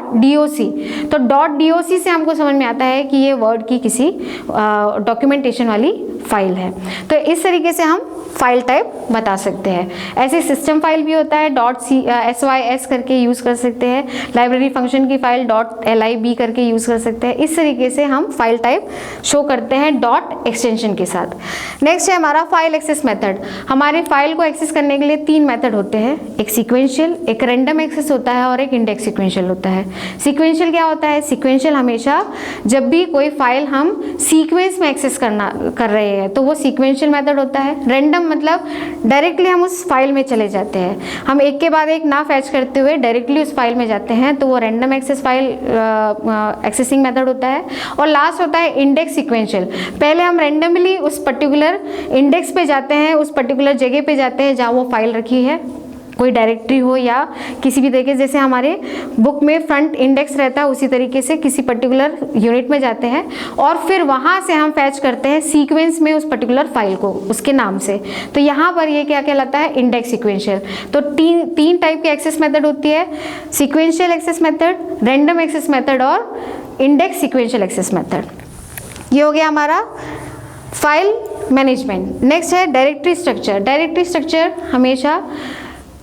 तो .doc से हमको समझ में आता है कि ये वर्ड की किसी डॉक्यूमेंटेशन वाली फाइल है। तो इस तरीके से हम फाइल टाइप बता सकते हैं। ऐसे सिस्टम फाइल भी होता है .sys करके यूज़ कर सकते हैं, लाइब्रेरी फंक्शन की फाइल .lib करके यूज़ कर सकते हैं। इस तरीके से हम फाइल टाइप शो करते हैं डॉट एक्सटेंशन के साथ। नेक्स्ट है हमारा फाइल एक्सेस मेथड। हमारे फाइल को एक्सेस करने के लिए 3 मेथड होते हैं, एक सीक्वेंशियल, एक रैंडम एक्सेस होता है और एक इंडेक्स सीक्वेंशियल होता है। सीक्वेंशियल क्या होता है, सीक्वेंशियल हमेशा जब भी कोई फाइल हम सीक्वेंस में एक्सेस कर रहे हैं तो वो सीक्वेंशियल मेथड होता है। रैंडम मतलब डायरेक्टली हम उस फाइल में चले जाते हैं, हम एक के बाद एक ना फैच करते हुए डायरेक्टली उस फाइल में जाते हैं, तो वो random access file accessing method होता है। और लास्ट होता है इंडेक्स सीक्वेंशियल। पहले हम रैंडमली उस पर्टिकुलर इंडेक्स पे जाते हैं, उस पर्टिकुलर जगह पे जाते हैं जहाँ वो फाइल रखी है, कोई डायरेक्टरी हो या किसी भी तरीके, जैसे हमारे बुक में फ्रंट इंडेक्स रहता है उसी तरीके से किसी पर्टिकुलर यूनिट में जाते हैं और फिर वहाँ से हम फैच करते हैं सीक्वेंस में उस पर्टिकुलर फाइल को उसके नाम से। तो यहाँ पर ये क्या कहलाता है, इंडेक्स सीक्वेंशियल। तो तीन टाइप की एक्सेस मेथड होती है, sequential access method, random access method और इंडेक्स सीक्वेंशियल एक्सेस मेथड। ये हो गया हमारा फाइल मैनेजमेंट। नेक्स्ट है डायरेक्टरी स्ट्रक्चर। डायरेक्टरी स्ट्रक्चर हमेशा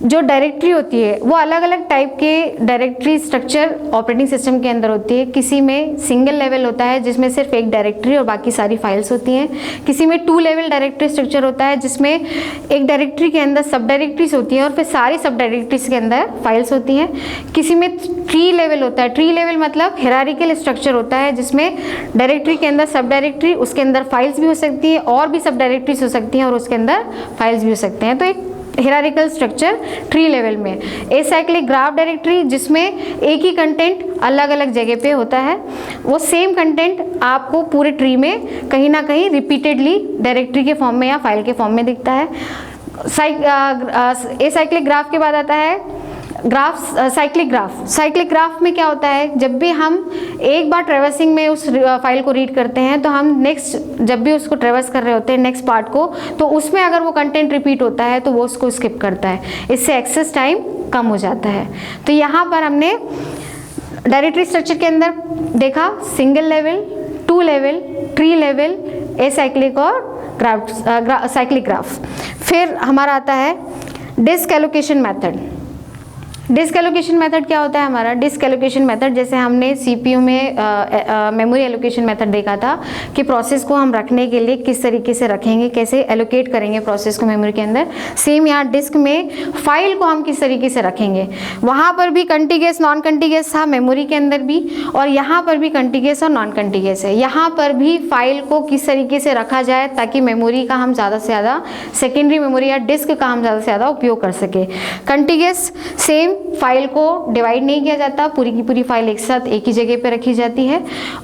जो डायरेक्टरी होती है वो अलग अलग टाइप के डायरेक्टरी स्ट्रक्चर ऑपरेटिंग सिस्टम के अंदर होती है। किसी में सिंगल लेवल होता है जिसमें सिर्फ एक डायरेक्टरी और बाकी सारी फाइल्स होती हैं। किसी में 2 लेवल डायरेक्टरी स्ट्रक्चर होता है जिसमें एक डायरेक्टरी के अंदर सब डायरेक्टरीज होती हैं और फिर सारी सब डायरेक्टरीज के अंदर फाइल्स होती हैं। किसी में ट्री लेवल होता है। ट्री लेवल मतलब हिरारिकल स्ट्रक्चर होता है जिसमें डायरेक्टरी के अंदर सब डायरेक्टरी, उसके अंदर फाइल्स भी हो सकती है और भी सब डायरेक्टरीज हो सकती हैं और उसके अंदर फाइल्स भी हो सकते हैं। तो एक हिरारिकल स्ट्रक्चर ट्री लेवल में। एसाइक्लिक ग्राफ डायरेक्टरी जिसमें एक ही कंटेंट अलग अलग जगह पे होता है, वो सेम कंटेंट आपको पूरे ट्री में कहीं ना कहीं रिपीटेडली डायरेक्टरी के फॉर्म में या फाइल के फॉर्म में दिखता है। एसाइक्लिक ग्राफ के बाद आता है graph cyclic graph. Cyclic graph में क्या होता है, जब भी हम एक बार ट्रेवर्सिंग में उस फाइल को रीड करते हैं तो हम नेक्स्ट जब भी उसको ट्रेवर्स कर रहे होते हैं नेक्स्ट पार्ट को, तो उसमें अगर वो कंटेंट रिपीट होता है तो वो उसको स्किप करता है। इससे एक्सेस टाइम कम हो जाता है। तो यहाँ पर हमने डायरेक्टरी स्ट्रक्चर के अंदर देखा single level, 2 level, tree level, acyclic और साइक्लिक ग्राफ। फिर हमारा आता है disk allocation method. Disk allocation method क्या होता है हमारा? डिस्क एलोकेशन मेथड जैसे हमने सीपीयू में मेमोरी एलोकेशन मेथड देखा था कि प्रोसेस को हम रखने के लिए किस तरीके से रखेंगे, कैसे एलोकेट करेंगे प्रोसेस को मेमोरी के अंदर। सेम यहाँ डिस्क में फाइल को हम किस तरीके से रखेंगे। वहाँ पर भी कंटीग्यूअस नॉन कंटीग्यूअस था मेमोरी के अंदर भी, और यहाँ पर भी कंटीग्यूअस और नॉन कंटीग्यूअस है। यहाँ पर भी फाइल को किस तरीके से रखा जाए ताकि मेमोरी का हम ज़्यादा से ज़्यादा, सेकेंडरी मेमोरी या डिस्क का हम ज़्यादा से ज़्यादा उपयोग कर सके। कंटीग्यूअस सेम, फाइल को डिवाइड नहीं किया जाता, पूरी की पूरी फाइल एक साथ एक ही जगह पे रखी जाती है।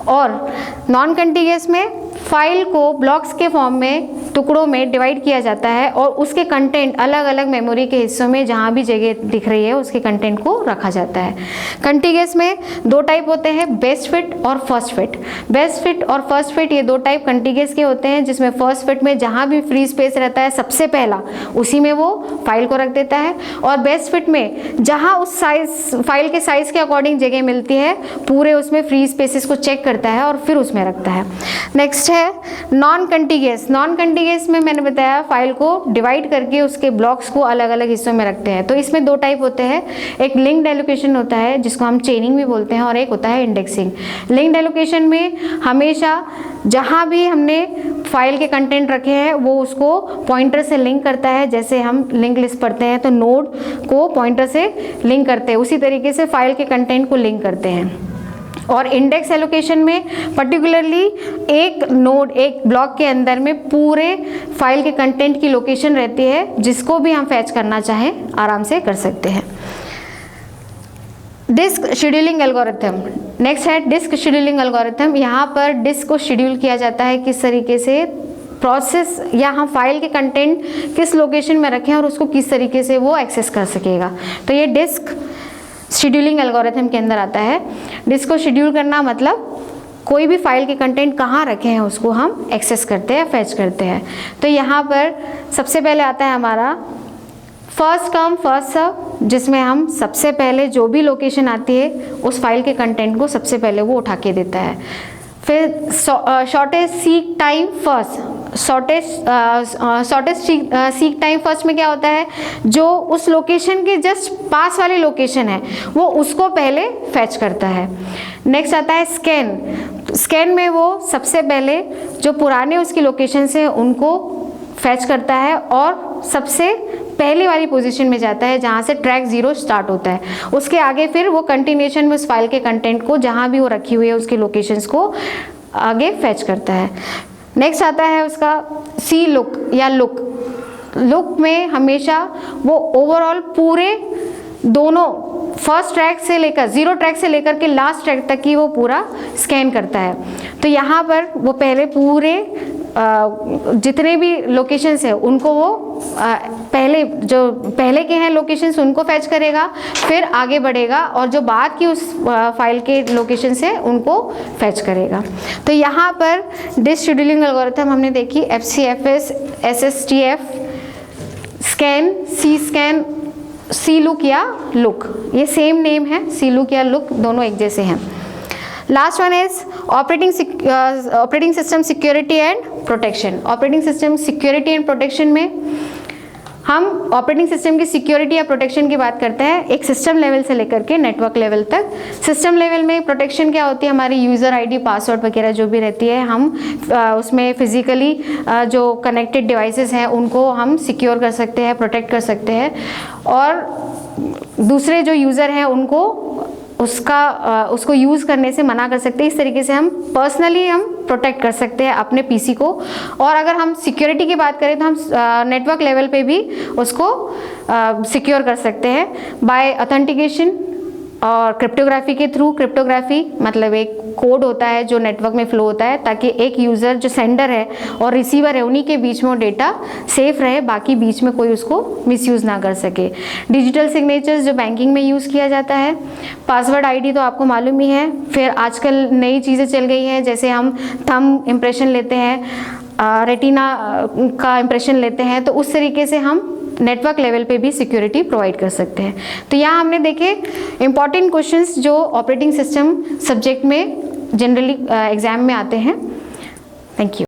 और नॉन कंटीग्यूअस में फाइल को ब्लॉक्स के फॉर्म में, टुकड़ों में डिवाइड किया जाता है और उसके कंटेंट अलग अलग मेमोरी के हिस्सों में जहाँ भी जगह दिख रही है उसके कंटेंट को रखा जाता है। कंटीग्यूअस में 2 टाइप होते हैं, बेस्ट फिट और फर्स्ट फिट। बेस्ट फिट और फर्स्ट फिट ये 2 टाइप कंटीग्यूअस के होते हैं, जिसमें फर्स्ट फिट में जहाँ भी फ्री स्पेस रहता है सबसे पहला उसी में वो फाइल को रख देता है, और बेस्ट फिट में जहाँ उस साइज फाइल के साइज के अकॉर्डिंग जगह मिलती है पूरे उसमें फ्री स्पेसेस को चेक करता है और फिर उसमें रखता है। नेक्स्ट है नॉन कंटीग्यूअस। नॉन कंटीग्यूअस में मैंने बताया फाइल को डिवाइड करके उसके ब्लॉक्स को अलग अलग हिस्सों में रखते हैं। तो इसमें 2 टाइप होते हैं, एक लिंक्ड एलोकेशन होता है जिसको हम चेनिंग भी बोलते हैं, और एक होता है इंडेक्सिंग। लिंक्ड एलोकेशन में हमेशा जहाँ भी हमने फाइल के कंटेंट रखे हैं वो उसको पॉइंटर से लिंक करता है। जैसे हम लिंक लिस्ट पढ़ते हैं तो नोड को पॉइंटर से लिंक करते हैं, उसी तरीके से फाइल के कंटेंट को लिंक करते हैं। और इंडेक्स एलोकेशन में पर्टिकुलरली एक नोड, एक ब्लॉक के अंदर में पूरे फाइल के कंटेंट की लोकेशन रहती है, जिसको भी हम फैच करना चाहें आराम से कर सकते हैं। Disk scheduling algorithm. नेक्स्ट है डिस्क शेड्यूलिंग एल्गोरिथम। यहाँ पर डिस्क को शेड्यूल किया जाता है किस तरीके से प्रोसेस या हम फाइल के कंटेंट किस लोकेशन में रखें और उसको किस तरीके से वो एक्सेस कर सकेगा। तो ये डिस्क शेड्यूलिंग एल्गोरिथम के अंदर आता है। डिस्क को शेड्यूल करना मतलब कोई भी फाइल के कंटेंट कहाँ रखे हैं उसको हम एक्सेस करते हैं, फैच करते हैं। तो यहाँ पर सबसे पहले आता है हमारा फर्स्ट कम फर्स्ट सर्व, जिसमें हम सबसे पहले जो भी लोकेशन आती है उस फाइल के कंटेंट को सबसे पहले वो उठा के देता है। फिर shortest seek time first. Shortest seek time first में क्या होता है, जो उस लोकेशन के जस्ट पास वाली लोकेशन है वो उसको पहले फैच करता है। नेक्स्ट आता है स्कैन। स्कैन में वो सबसे पहले जो पुराने उसकी लोकेशन से उनको फैच करता है और सबसे पहली वाली पोजीशन में जाता है जहाँ से ट्रैक 0 स्टार्ट होता है। उसके आगे फिर वो कंटिन्यूएशन में उस फाइल के कंटेंट को जहाँ भी वो रखी हुई है उसकी लोकेशंस को आगे फैच करता है। नेक्स्ट आता है उसका सी लुक या लुक। लुक में हमेशा वो ओवरऑल पूरे दोनों फर्स्ट ट्रैक से लेकर 0 ट्रैक से लेकर के लास्ट ट्रैक तक की वो पूरा स्कैन करता है। तो यहाँ पर वो पहले पूरे जितने भी लोकेशंस है उनको वो पहले जो पहले के हैं लोकेशंस उनको फैच करेगा, फिर आगे बढ़ेगा और जो बाद की उस फाइल के लोकेशंस है उनको फैच करेगा। तो यहाँ पर डिस्क शेड्यूलिंग एल्गोरिथम हमने देखी, FCFS, SSTF, scan, C scan, C look या लुक, ये सेम नेम है, सी लुक या लुक दोनों एक जैसे हैं। Last one is operating system security and protection. Operating system security and protection में हम ऑपरेटिंग सिस्टम की सिक्योरिटी या प्रोटेक्शन की बात करते हैं एक सिस्टम लेवल से लेकर के नेटवर्क लेवल तक। सिस्टम लेवल में प्रोटेक्शन क्या होती है, हमारी यूज़र आईडी पासवर्ड वगैरह जो भी रहती है, हम उसमें फिजिकली जो कनेक्टेड डिवाइसेस हैं उनको हम सिक्योर कर सकते हैं, प्रोटेक्ट कर सकते हैं, और दूसरे जो यूज़र हैं उनको उसको यूज़ करने से मना कर सकते हैं। इस तरीके से हम पर्सनली हम प्रोटेक्ट कर सकते हैं अपने पीसी को। और अगर हम सिक्योरिटी की बात करें तो हम नेटवर्क लेवल पे भी उसको सिक्योर कर सकते हैं बाय ऑथेंटिकेशन और क्रिप्टोग्राफी के थ्रू। क्रिप्टोग्राफी मतलब एक कोड होता है जो नेटवर्क में फ्लो होता है ताकि एक यूज़र जो सेंडर है और रिसीवर है उन्हीं के बीच में वो डेटा सेफ रहे, बाकी बीच में कोई उसको मिसयूज़ ना कर सके। डिजिटल सिग्नेचर्स जो बैंकिंग में यूज़ किया जाता है। पासवर्ड आईडी तो आपको मालूम ही है। फिर आजकल नई चीज़ें चल गई हैं, जैसे हम थंब इम्प्रेशन लेते हैं, रेटिना का इम्प्रेशन लेते हैं, तो उस तरीके से हम नेटवर्क लेवल पे भी सिक्योरिटी प्रोवाइड कर सकते हैं। तो यहाँ हमने देखे इंपॉर्टेंट क्वेश्चंस जो ऑपरेटिंग सिस्टम सब्जेक्ट में जनरली एग्जाम में आते हैं। Thank you.